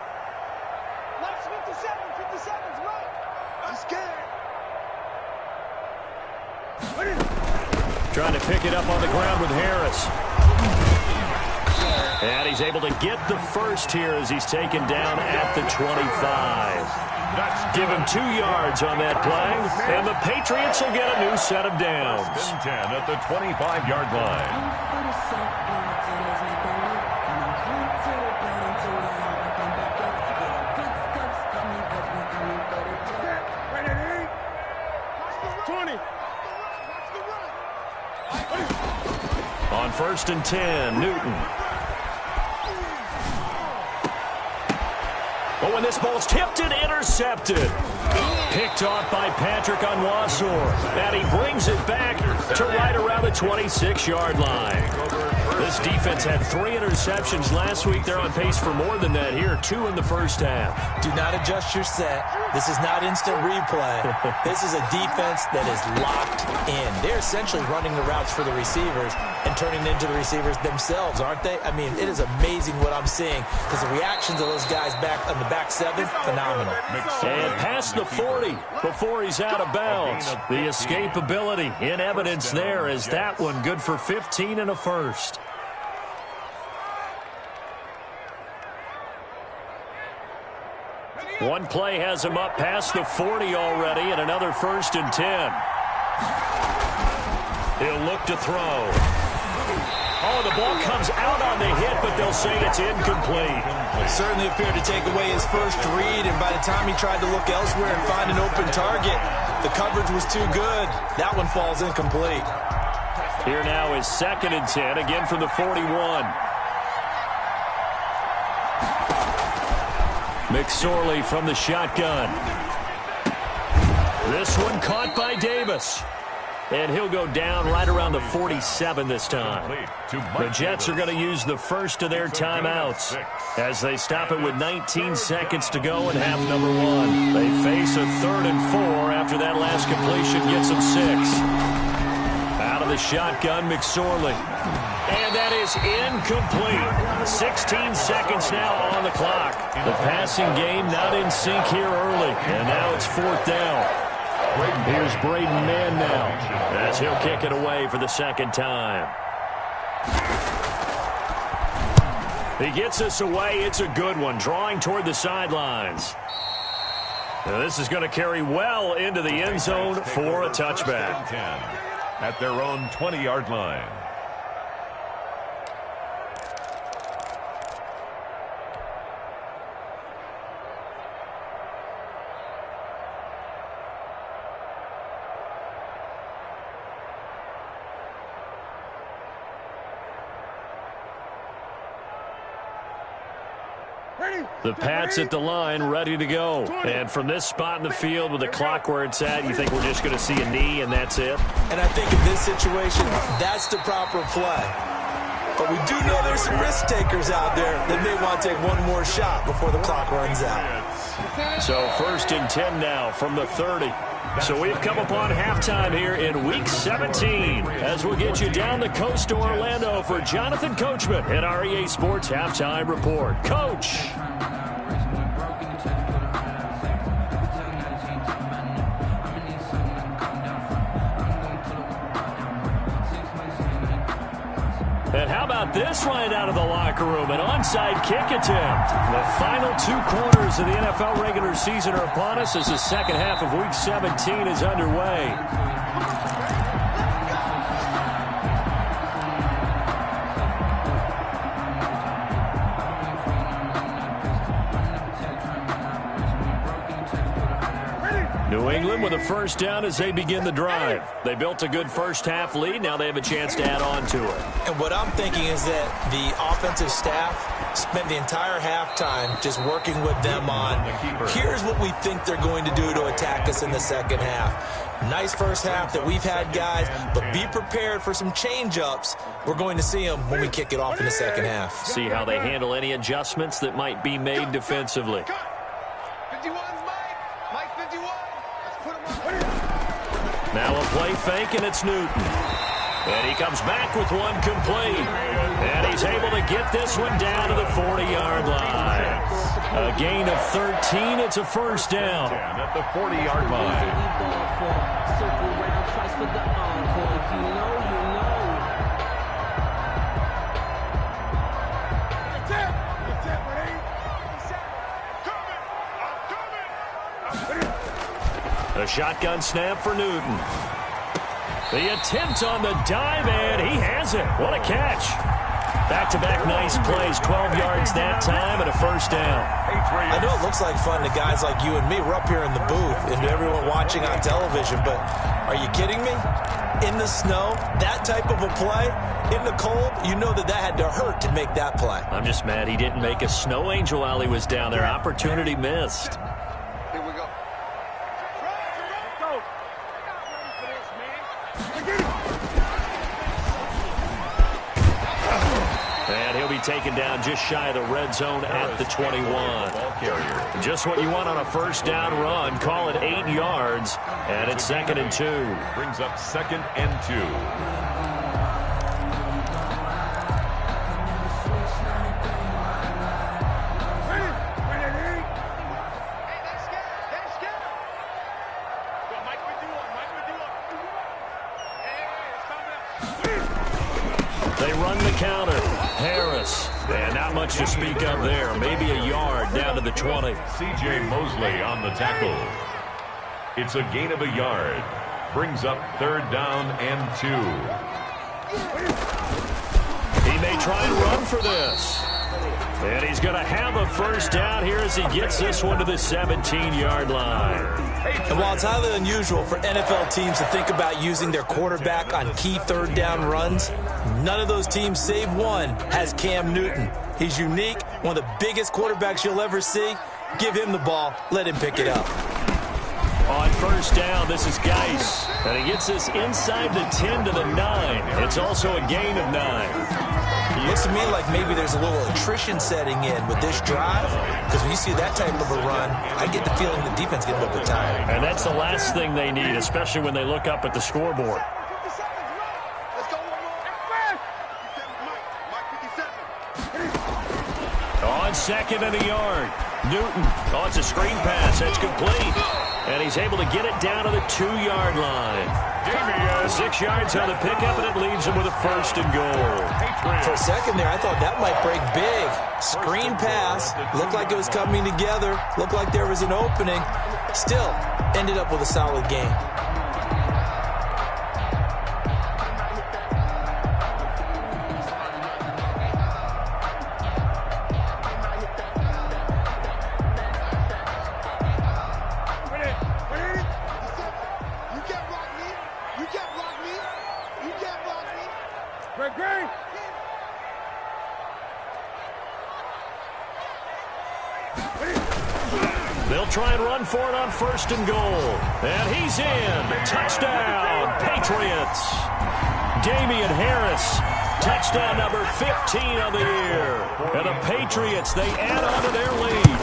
Last 57's right. I'm scared. Trying to pick it up on the ground with Harris. And he's able to get the first here as he's taken down at the 25. Give him 2 yards on that play, and the Patriots will get a new set of downs. First and 10 at the 25-yard line. On 1st and 10, Newton. Oh, and this ball's tipped and intercepted. Picked off by Patrick Onwuasor. And he brings it back to right around the 26-yard line. This defense had 3 interceptions last week. They're on pace for more than that here. 2 in the first half. Do not adjust your set. This is not instant replay. This is a defense that is locked in. They're essentially running the routes for the receivers and turning into the receivers themselves, aren't they? I mean, it is amazing what I'm seeing because the reactions of those guys back on the back 7, phenomenal. And past the 40 before he's out of bounds. The escapability in evidence there is that one good for 15 and a first. One play has him up past the 40 already, and another 1st and 10. He'll look to throw. Oh, the ball comes out on the hit, but they'll say it's incomplete. Certainly appeared to take away his first read, and by the time he tried to look elsewhere and find an open target, the coverage was too good. That one falls incomplete. Here now is 2nd and 10, again from the 41. McSorley from the shotgun. This one caught by Davis. And he'll go down right around the 47 this time. The Jets are going to use the first of their timeouts as they stop it with 19 seconds to go in half number 1. They face a 3rd and 4 after that last completion gets them 6. Out of the shotgun, McSorley. And that is incomplete. 16 seconds now on the clock. The passing game not in sync here early. And now it's 4th down. Here's Braden Mann now as he'll kick it away for the 2nd time. He gets us away. It's a good one, drawing toward the sidelines. Now this is going to carry well into the end zone for a touchback. At their own 20-yard line. The Pats at the line, ready to go. And from this spot in the field with the clock where it's at, you think we're just going to see a knee and that's it? And I think in this situation, that's the proper play. But we do know there's some risk takers out there that may want to take one more shot before the clock runs out. So 1st and 10 now from the 30. So we've come upon halftime here in Week 17 as we'll get you down the coast to Orlando for Jonathan Coachman at our EA Sports Halftime Report. Coach. And how about this right out of the locker room? An onside kick attempt. The final 2 quarters of the NFL regular season are upon us as the second half of Week 17 is underway. New England with a first down as they begin the drive. They built a good first-half lead. Now they have a chance to add on to it. And what I'm thinking is that the offensive staff spent the entire halftime just working with them on, here's what we think they're going to do to attack us in the second half. Nice first half that we've had, guys, but be prepared for some change-ups. We're going to see them when we kick it off in the second half. See how they handle any adjustments that might be made defensively. 51's Mike 51. Let's put him on. Now a play fake, and it's Newton. And he comes back with one complete. And he's able to get this one down to the 40-yard line. A gain of 13. It's a first down. At the 40-yard line. A shotgun snap for Newton. The attempt on the dive, and he has it. What a catch. Back-to-back nice plays, 12 yards that time, and a first down. I know it looks like fun to guys like you and me. We're up here in the booth and to everyone watching on television, but are you kidding me? In the snow, that type of a play, in the cold, you know that had to hurt to make that play. I'm just mad he didn't make a snow angel while he was down there. Opportunity missed. Here we go. And he'll be taken down just shy of the red zone at the 21. Just what you want on a first down run. Call it 8 yards, and it's 2nd and 2. Brings up 2nd and 2. They run the counter. Harris. And not much to speak of there. Maybe a yard down to the 20. C.J. Mosley on the tackle. It's a gain of a yard. Brings up 3rd down and 2. He may try and run for this. And he's going to have a first down here as he gets this one to the 17-yard line. And while it's highly unusual for NFL teams to think about using their quarterback on key 3rd down runs, none of those teams, save one, has Cam Newton. He's unique, one of the biggest quarterbacks you'll ever see. Give him the ball. Let him pick it up. On first down, this is Geis. And he gets this inside the 10 to the 9. It's also a gain of 9. Looks to me like maybe there's a little attrition setting in with this drive, because when you see that type of a run, I get the feeling the defense gets a little bit tired. And that's the last thing they need, especially when they look up at the scoreboard. On 2nd and a yard. Newton. Oh, it's a screen pass. That's complete. And he's able to get it down to the 2-yard line. 6 yards on the pickup, and it leaves him with a 1st and goal. For a second there, I thought that might break big. Screen pass. Looked like it was coming together. Looked like there was an opening. Still, ended up with a solid game. They'll try and run for it on 1st and goal. And he's in. Touchdown, Patriots. Damian Harris, touchdown number 15 on the year. And the Patriots, they add on to their lead.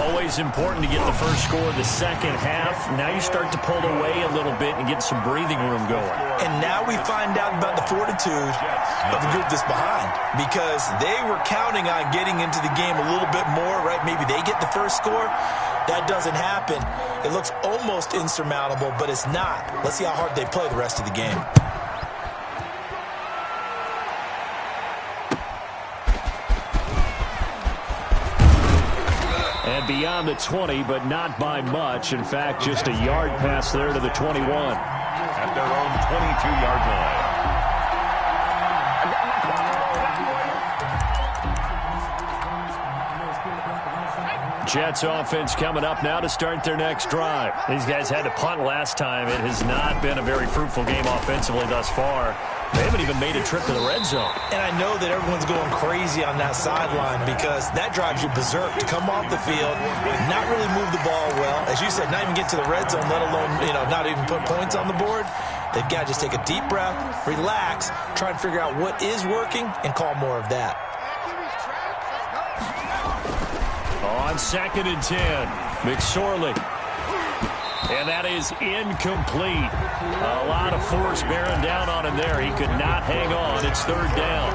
Always important to get the first score of the second half. Now you start to pull away a little bit and get some breathing room going. And now we find out about the fortitude of the group that's behind, because they were counting on getting into the game a little bit more, right? Maybe they get the first score. That doesn't happen. It looks almost insurmountable, but it's not. Let's see how hard they play the rest of the game. And beyond the 20, but not by much. In fact, just a yard pass there to the 21. At their own 22-yard line. Jets offense coming up now to start their next drive. These guys had to punt last time. It has not been a very fruitful game offensively thus far. They haven't even made a trip to the red zone. And I know that everyone's going crazy on that sideline, because that drives you berserk to come off the field, not really move the ball well. As you said, not even get to the red zone, let alone, not even put points on the board. They've got to just take a deep breath, relax, try and figure out what is working, and call more of that. On 2nd and 10, McSorley. And that is incomplete. A lot of force bearing down on him there. He could not hang on. It's 3rd down.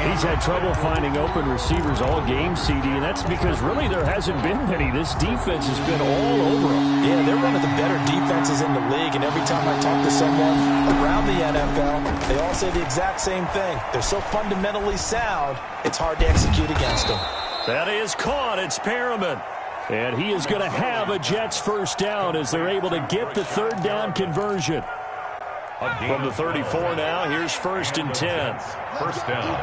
He's had trouble finding open receivers all game, CD, and that's because really there hasn't been any. This defense has been all over him. Yeah, they're one of the better defenses in the league, and every time I talk to someone around the NFL, they all say the exact same thing. They're so fundamentally sound, it's hard to execute against them. That is caught. It's Perriman. And he is going to have a Jets first down as they're able to get the 3rd down conversion. From the 34 now, here's 1st and 10. First down.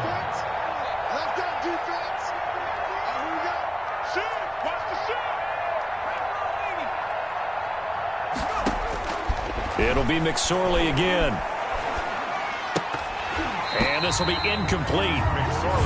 Left down defense. Here we go. Shoot. Watch the shoot. It'll be McSorley again. And this will be incomplete.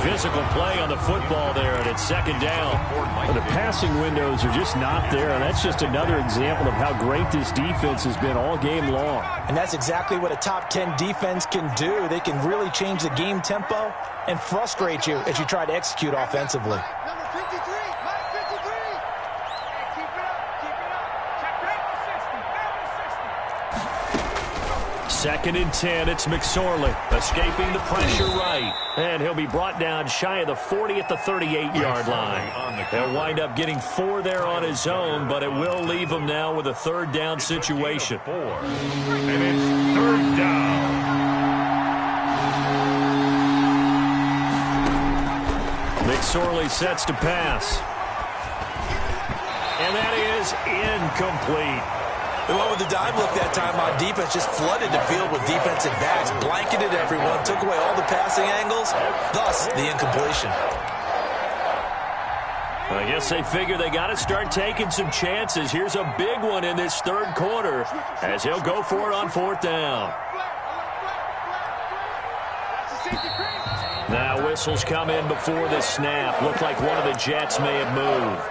Physical play on the football there, and it's 2nd down. Well, the passing windows are just not there, and that's just another example of how great this defense has been all game long. And that's exactly what a top 10 defense can do. They can really change the game tempo and frustrate you as you try to execute offensively. Number 53. Mike 53. Keep it up. Keep it up. Check back to 60. 2nd and 10, it's McSorley escaping the pressure right. And he'll be brought down shy of the 40 at the 38-yard line. He'll wind up getting 4 there on his own, but it will leave him now with a 3rd down situation. And it's 3rd down. McSorley sets to pass. And that is incomplete. They went with the dive look that time on defense, just flooded the field with defensive backs, blanketed everyone, took away all the passing angles, thus the incompletion. I guess they figure they got to start taking some chances. Here's a big one in this 3rd quarter as he'll go for it on 4th down. Now whistles come in before the snap. Looked like one of the Jets may have moved.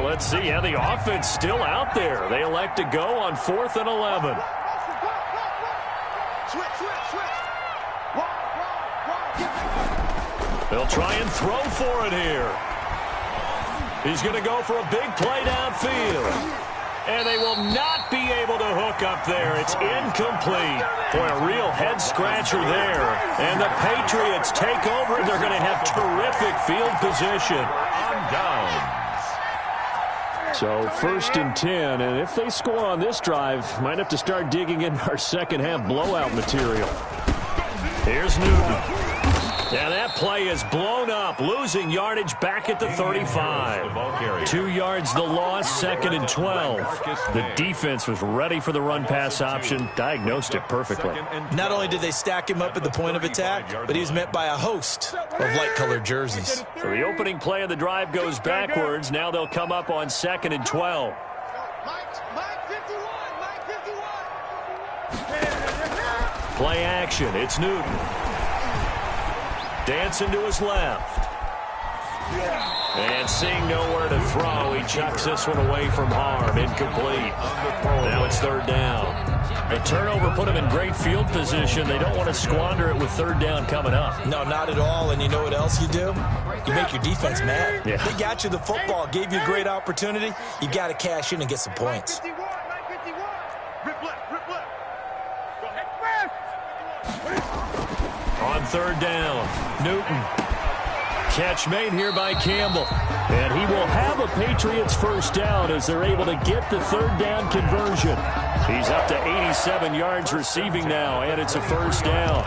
Let's see. Yeah, the offense still out there. They elect to go on 4th and 11. They'll try and throw for it here. He's going to go for a big play downfield. And they will not be able to hook up there. It's incomplete. Boy, a real head-scratcher there. And the Patriots take over, and they're going to have terrific field position. On down. So 1st and 10, and if they score on this drive, might have to start digging in our second half blowout material. Here's Newton. And that play is blown up, losing yardage back at the 35. 2 yards the loss, 2nd and 12. The defense was ready for the run-pass option, diagnosed it perfectly. Not only did they stack him up at the point of attack, but he was met by a host of light-colored jerseys. So the opening play of the drive goes backwards. Now they'll come up on 2nd and 12. Mike 51. Mike 51. Play action. It's Newton. Dancing to his left. And seeing nowhere to throw, he chucks this one away from harm. Incomplete. Now it's third down. The turnover put him in great field position. They don't want to squander it with third down coming up. No, not at all. And you know what else you do? You make your defense mad. Yeah. They got you the football, gave you a great opportunity. You got to cash in and get some points. On third down, Newton. Catch made here by Campbell. And he will have a Patriots first down as they're able to get the third down conversion. He's up to 87 yards receiving now, and it's a first down.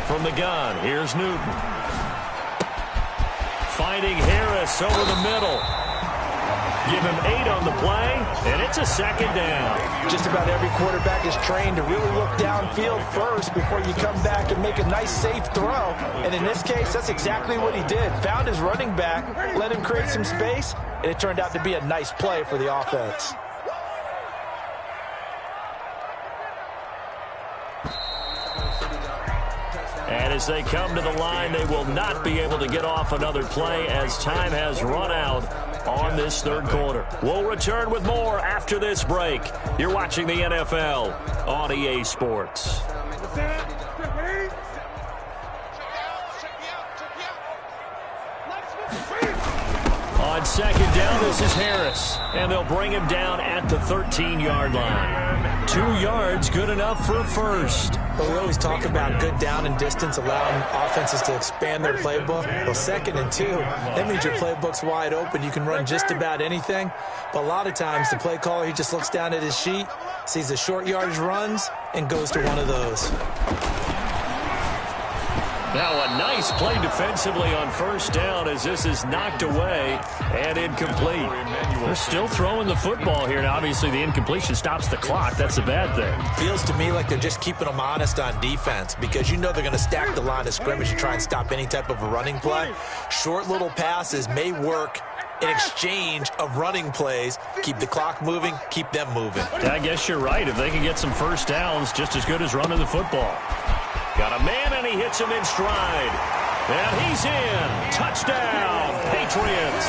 From the gun, here's Newton. Finding Harris over the middle. Give him 8 on the play, and it's a second down. Just about every quarterback is trained to really look downfield first before you come back and make a nice, safe throw. And in this case, that's exactly what he did. Found his running back, let him create some space, and it turned out to be a nice play for the offense. And as they come to the line, they will not be able to get off another play as time has run out on this third quarter. We'll return with more after this break. You're watching the NFL on EA Sports. On second down, this is Harris, and they'll bring him down at the 13-yard line. 2 yards, good enough for a first. But we always talk about good down and distance, allowing offenses to expand their playbook. Well, 2nd and 2, that means your playbook's wide open. You can run just about anything. But a lot of times, the play caller, he just looks down at his sheet, sees the short yardage runs, and goes to one of those. Now a nice play defensively on first down as this is knocked away and incomplete. They're still throwing the football here. Now, obviously, the incompletion stops the clock. That's a bad thing. Feels to me like they're just keeping them honest on defense because you know they're going to stack the line of scrimmage and try and stop any type of a running play. Short little passes may work in exchange of running plays. Keep the clock moving, keep them moving. I guess you're right. If they can get some first downs, just as good as running the football. Got a man, and he hits him in stride. And he's in. Touchdown, Patriots.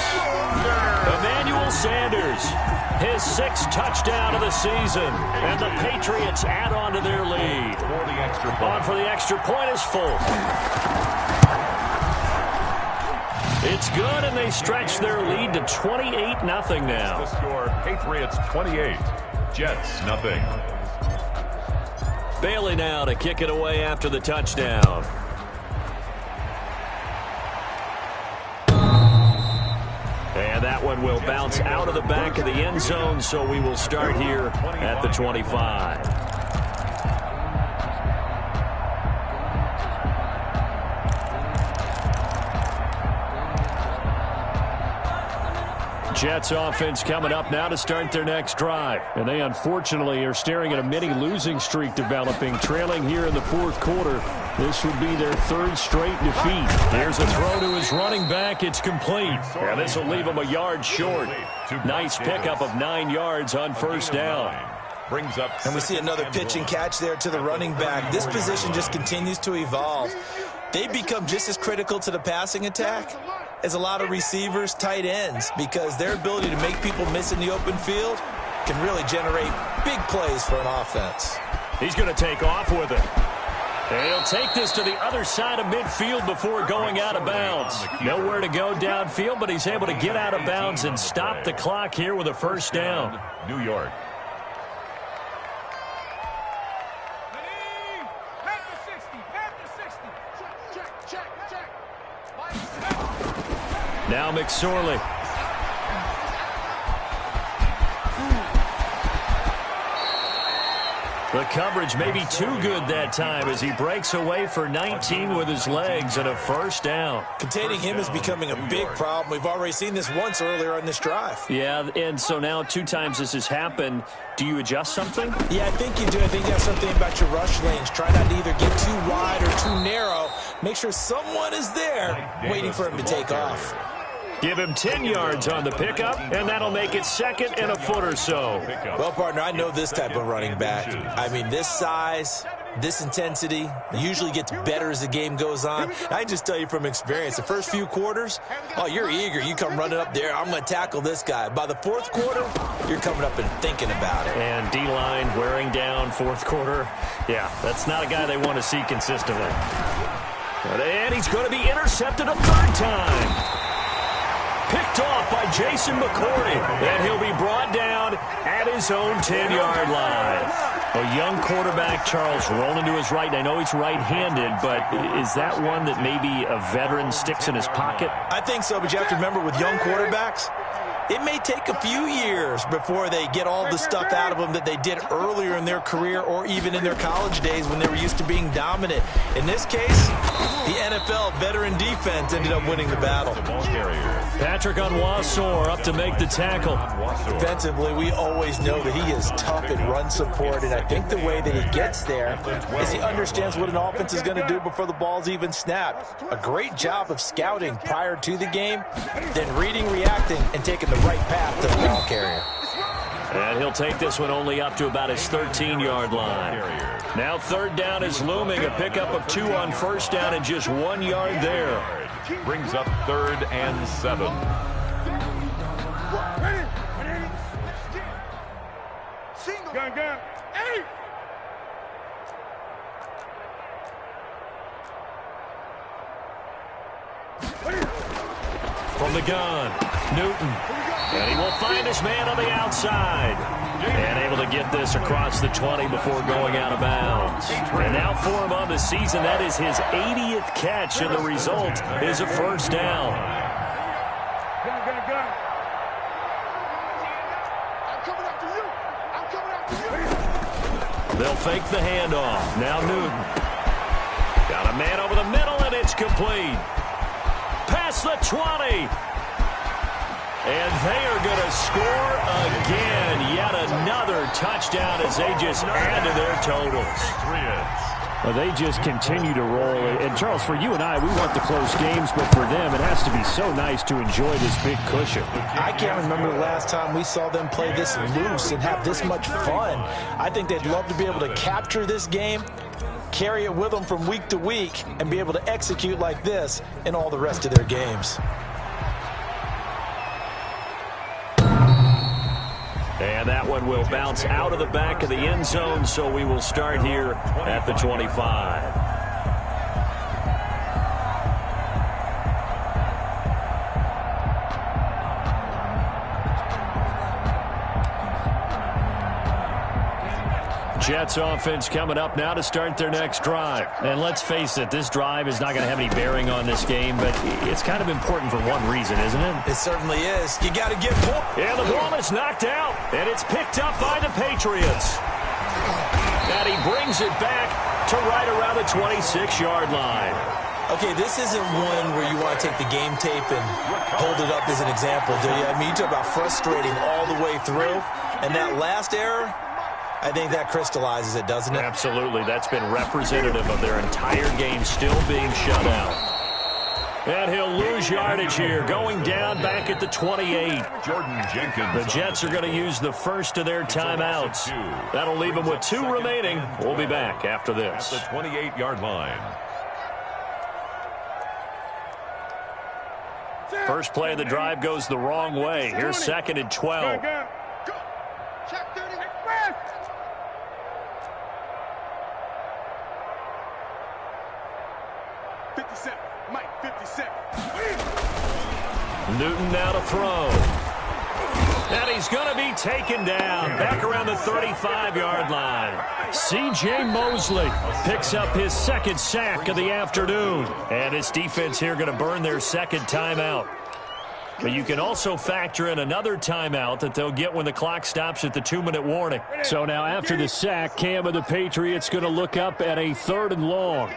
Emmanuel Sanders, his 6th touchdown of the season. And the Patriots add on to their lead. On for the extra point is full. It's good, and they stretch their lead to 28-0 now. The score, Patriots 28, Jets nothing. Bailey now to kick it away after the touchdown. And that one will bounce out of the back of the end zone, so we will start here at the 25. Jets offense coming up now to start their next drive. And they unfortunately are staring at a mini losing streak developing, trailing here in the 4th quarter. This would be their 3rd straight defeat. Here's a throw to his running back. It's complete. And this will leave him a yard short. Nice pickup of 9 yards on first down. Brings up, and we see another pitch and catch there to the running back. This position just continues to evolve. They become just as critical to the passing attack as a lot of receivers, tight ends, because their ability to make people miss in the open field can really generate big plays for an offense. He's going to take off with it. And he'll take this to the other side of midfield before going out of bounds. Nowhere to go downfield, but he's able to get out of bounds and stop the clock here with a first down. New York. Now McSorley. The coverage may be too good that time as he breaks away for 19 with his legs and a first down. Containing him is becoming a big problem. We've already seen this once earlier on this drive. Yeah, and so now 2 times this has happened. Do you adjust something? Yeah, I think you do. I think you have something about your rush lanes. Try not to either get too wide or too narrow. Make sure someone is there waiting for him to take off. Give him 10 yards on the pickup, and that'll make it second and a foot or so. Well, partner, I know this type of running back. I mean, this size, this intensity usually gets better as the game goes on. I can just tell you from experience, the first few quarters, oh, you're eager. You come running up there, I'm going to tackle this guy. By the fourth quarter, you're coming up and thinking about it. And D-line wearing down fourth quarter. Yeah, that's not a guy they want to see consistently. And he's going to be intercepted a third time. Picked off by Jason McCourty, and he'll be brought down at his own 10-yard line. A young quarterback, Charles, rolling to his right. And I know he's right-handed, but is that one that maybe a veteran sticks in his pocket? I think so, but you have to remember with young quarterbacks, it may take a few years before they get all the stuff out of them that they did earlier in their career or even in their college days when they were used to being dominant. In this case, the NFL veteran defense ended up winning the battle. Patrick Onwuasor up to make the tackle. Defensively, we always know that he is tough at run support, and I think the way that he gets there is he understands what an offense is going to do before the ball's even snapped. A great job of scouting prior to the game, then reading, reacting, and taking the right path to the ball carrier. And he'll take this one only up to about his 13-yard line. Now third down is looming. A pickup of 2 on first down and just 1 yard there. Brings up 3rd and 7. Single. Gun, gun. 8. From the gun, Newton. And he will find his man on the outside. And able to get this across the 20 before going out of bounds. And now for him on the season, that is his 80th catch, and the result is a first down. Gun, gun, gun. I'm coming after you. I'm coming after you. They'll fake the handoff. Now Newton. Got a man over the middle, and it's complete. Past the 20. And they are going to score again. Yet another touchdown as they just add to their totals. Well, they just continue to roll. And, Charles, for you and I, we want the close games, but for them, it has to be so nice to enjoy this big cushion. I can't remember the last time we saw them play this loose and have this much fun. I think they'd love to be able to capture this game, carry it with them from week to week, and be able to execute like this in all the rest of their games. And that one will bounce out of the back of the end zone, so we will start here at the 25. Jets offense coming up now to start their next drive. And let's face it, this drive is not going to have any bearing on this game, but it's kind of important for one reason, isn't it? It certainly is. You got to get more. And the ball is knocked out, and it's picked up by the Patriots. And he brings it back to right around the 26-yard line. Okay, this isn't one where you want to take the game tape and hold it up as an example, do you? I mean, you talk about frustrating all the way through, and that last error, I think that crystallizes it, doesn't it? Absolutely. That's been representative of their entire game still being shut out. And he'll lose yardage here, going down back at the 28. Jordan Jenkins. The Jets are going to use the first of their timeouts. That'll leave them with 2 remaining. We'll be back after this. At the 28-yard line. First play of the drive goes the wrong way. Here's 2nd and 12. Go. Check 30. Express. Mike, 57. Newton now to throw. And he's going to be taken down back around the 35-yard line. C.J. Mosley picks up his 2nd sack of the afternoon. And his defense here going to burn their 2nd timeout. But you can also factor in another timeout that they'll get when the clock stops at the 2-minute warning. So now after the sack, Cam of the Patriots going to look up at a 3rd and long.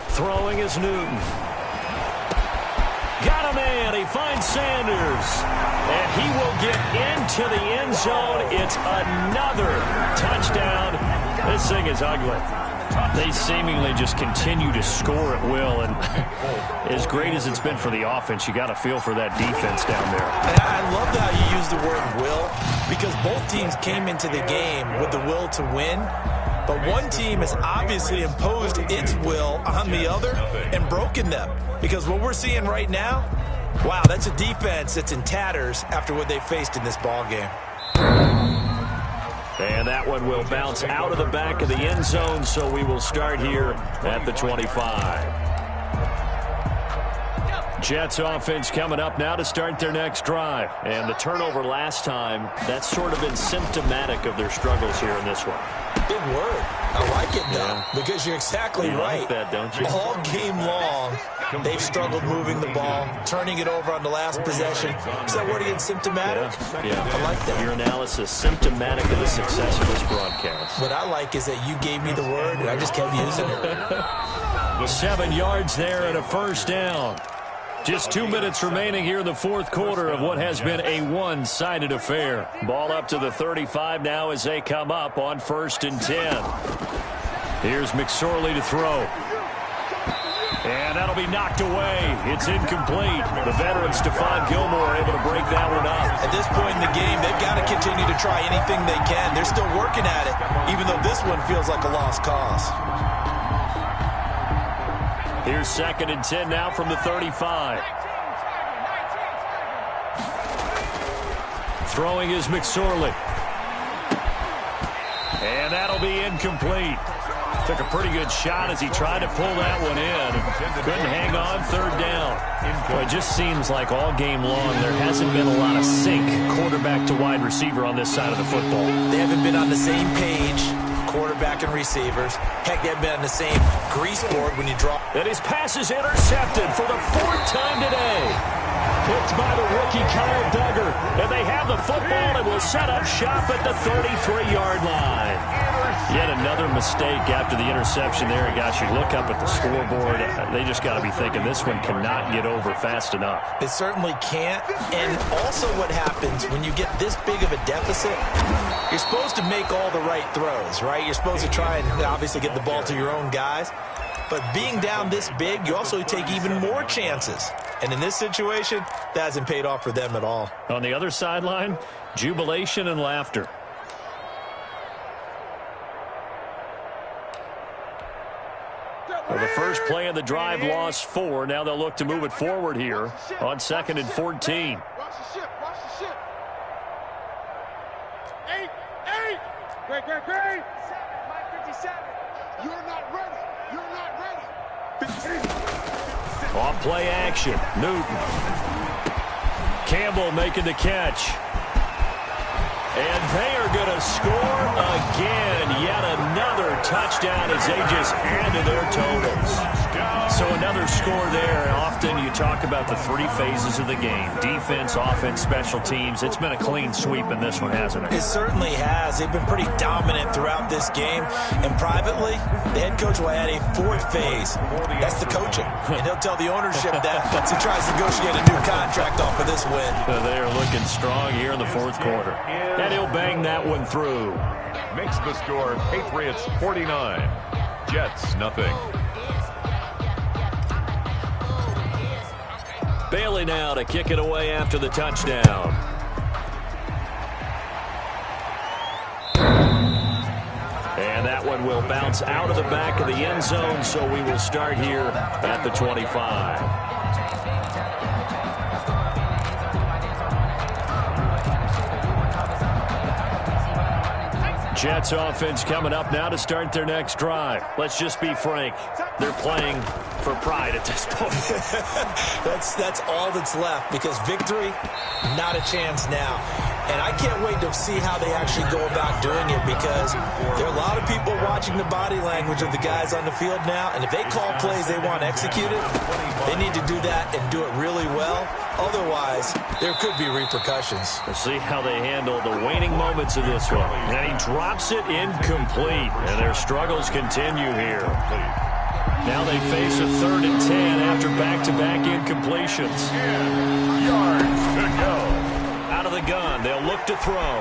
Throwing is Newton. Got a man. He finds Sanders. And he will get into the end zone. It's another touchdown. This thing is ugly. They seemingly just continue to score at will. And as great as it's been for the offense, you got to feel for that defense down there. I love how you use the word will, because both teams came into the game with the will to win. But one team has obviously imposed its will on the other and broken them. Because what we're seeing right now, wow, that's a defense that's in tatters after what they faced in this ball game. And that one will bounce out of the back of the end zone, so we will start here at the 25. Jets offense coming up now to start their next drive. And the turnover last time, that's sort of been symptomatic of their struggles here in this one. Big word. I like it, though, because you're exactly right. Like that, don't you? All game long, they've struggled moving the ball, turning it over on the last possession. Is that word again, symptomatic? Yeah. I like that. Your analysis, symptomatic of the success of this broadcast. What I like is that you gave me the word, and I just kept using it. 7 yards there and a 1st down. Just 2 minutes remaining here in the 4th quarter of what has been a one-sided affair. Ball up to the 35 now as they come up on 1st and 10. Here's McSorley to throw. And that'll be knocked away. It's incomplete. The veteran Stephon Gilmore able to break that one up. At this point in the game, they've got to continue to try anything they can. They're still working at it, even though this one feels like a lost cause. Here's 2nd and 10 now from the 35. Throwing is McSorley. And that'll be incomplete. Took a pretty good shot as he tried to pull that one in. Couldn't hang on, 3rd down. Well, it just seems like all game long there hasn't been a lot of sync quarterback to wide receiver on this side of the football. They haven't been on the same page, quarterback and receivers. Heck, they haven't been on the same grease board when you draw. And his pass is intercepted for the 4th time today. Picked by the rookie Kyle Duggar. And they have the football and will set up shop at the 33-yard line. Yet another mistake after the interception there. Gosh, you look up at the scoreboard. They just got to be thinking this one cannot get over fast enough. It certainly can't. And also what happens when you get this big of a deficit, you're supposed to make all the right throws, right? You're supposed to try and obviously get the ball to your own guys. But being down this big, you also take even more chances. And in this situation, that hasn't paid off for them at all. On the other sideline, jubilation and laughter. Well, the first play of the drive lost 4. Now they'll look to move it forward here on 2nd and 14. Watch the ship. Watch the ship. 8. Great. 7, Mike 57. You're not ready. You're not ready. 15. Off play action. Newton. Campbell making the catch. And they are going to score again. Yet another touchdown as they just add to their totals. So another score there. And often you talk about the 3 phases of the game. Defense, offense, special teams. It's been a clean sweep in this one, hasn't it? It certainly has. They've been pretty dominant throughout this game. And privately, the head coach will add a 4th phase. That's the coaching. And he'll tell the ownership that as he tries to negotiate a new contract off of this win. They are looking strong here in the 4th quarter. And he'll bang that one through. Makes the score Patriots 49, Jets nothing. Bailey now to kick it away after the touchdown. And that one will bounce out of the back of the end zone, so we will start here at the 25. Jets offense coming up now to start their next drive. Let's just be frank. They're playing for pride at this point. That's all that's left, because victory, not a chance now. And I can't wait to see how they actually go about doing it, because there are a lot of people watching the body language of the guys on the field now, and if they call plays they want executed, they need to do that and do it really well. Otherwise, there could be repercussions. We'll see how they handle the waning moments of this one. And he drops it incomplete, and their struggles continue here. Now they face a 3rd and 10 after back-to-back incompletions. 10 yards to go. Out of the gun, they'll look to throw.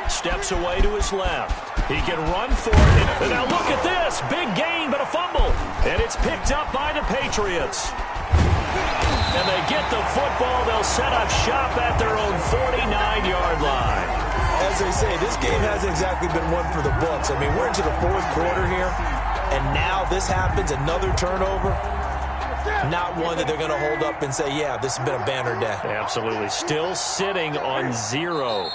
Steps away to his left. He can run for it. And now look at this. Big gain, but a fumble. And it's picked up by the Patriots. And they get the football. They'll set up shop at their own 49-yard line. As they say, this game hasn't exactly been one for the books. I mean, we're into the 4th quarter here, and now this happens, another turnover. Not one that they're going to hold up and say, yeah, this has been a banner day. Absolutely. Still sitting on 0.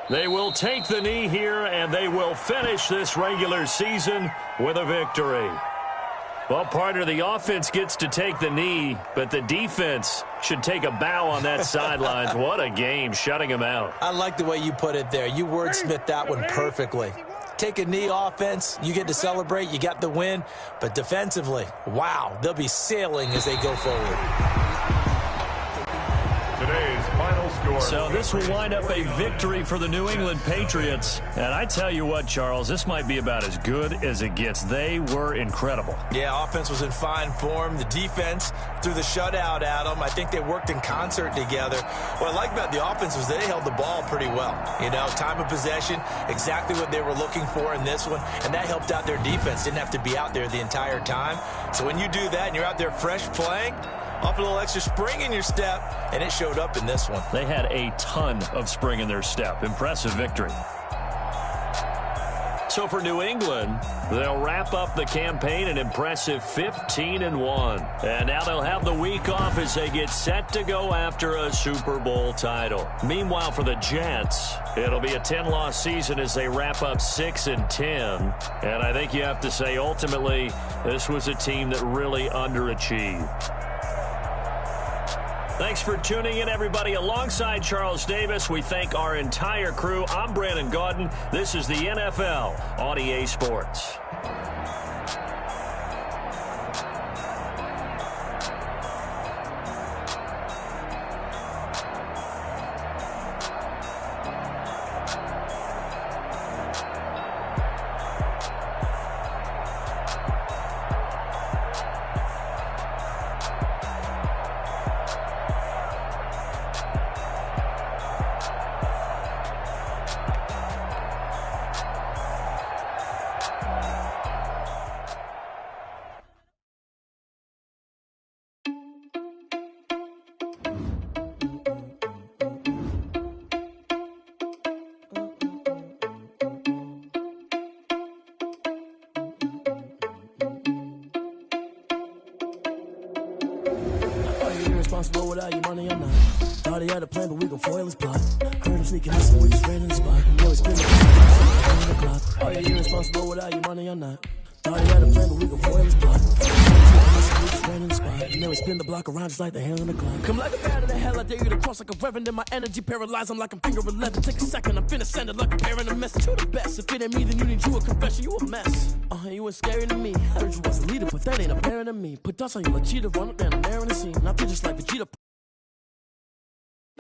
They will take the knee here, and they will finish this regular season with a victory. Well, partner, the offense gets to take the knee, but the defense should take a bow on that sidelines. What a game, shutting them out. I like the way you put it there. You wordsmithed that one perfectly. Take a knee offense, you get to celebrate, you got the win, but defensively, wow, they'll be sailing as they go forward. Today's final score. So this will wind up a victory for the New England Patriots. And I tell you what, Charles, this might be about as good as it gets. They were incredible. Yeah, offense was in fine form. The defense threw the shutout at them. I think they worked in concert together. What I like about the offense was they held the ball pretty well. You know, time of possession, exactly what they were looking for in this one. And that helped out their defense. Didn't have to be out there the entire time. So when you do that and you're out there fresh playing, up a little extra spring in your step, and it showed up in this one. They had a ton of spring in their step. Impressive victory. So for New England, they'll wrap up the campaign an impressive 15-1. And now they'll have the week off as they get set to go after a Super Bowl title. Meanwhile, for the Jets, it'll be a 10-loss season as they wrap up 6-10. And I think you have to say, ultimately, this was a team that really underachieved. Thanks for tuning in, everybody. Alongside Charles Davis, we thank our entire crew. I'm Brandon Gaudin. This is the NFL on EA Sports. Responsible without your money or not. Thought he had a plan, but we gon' foil his plot. Heard him sneaking out, so we just ran in the spot. And always spin the clock. Oh yeah, you're responsible without your money or not. Thought he had a plan, but we gon' foil his plot. We just ran in the spot. And always spin the block around just like the hand on the clock. Come like a bat of the hell, I dare you to cross like a reverend. And my energy paralyzed, I'm like I'm finger 11. Take a second, I'm finna send it like a parent a message. You the best, if it ain't me, then you need you a confession. You a mess. You ain't scary to me. Heard you was a leader, but that ain't apparent to me. Put dust on you like cheetah, run up down the air in the scene. Now just like Vegeta.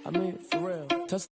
I mean, for real. Test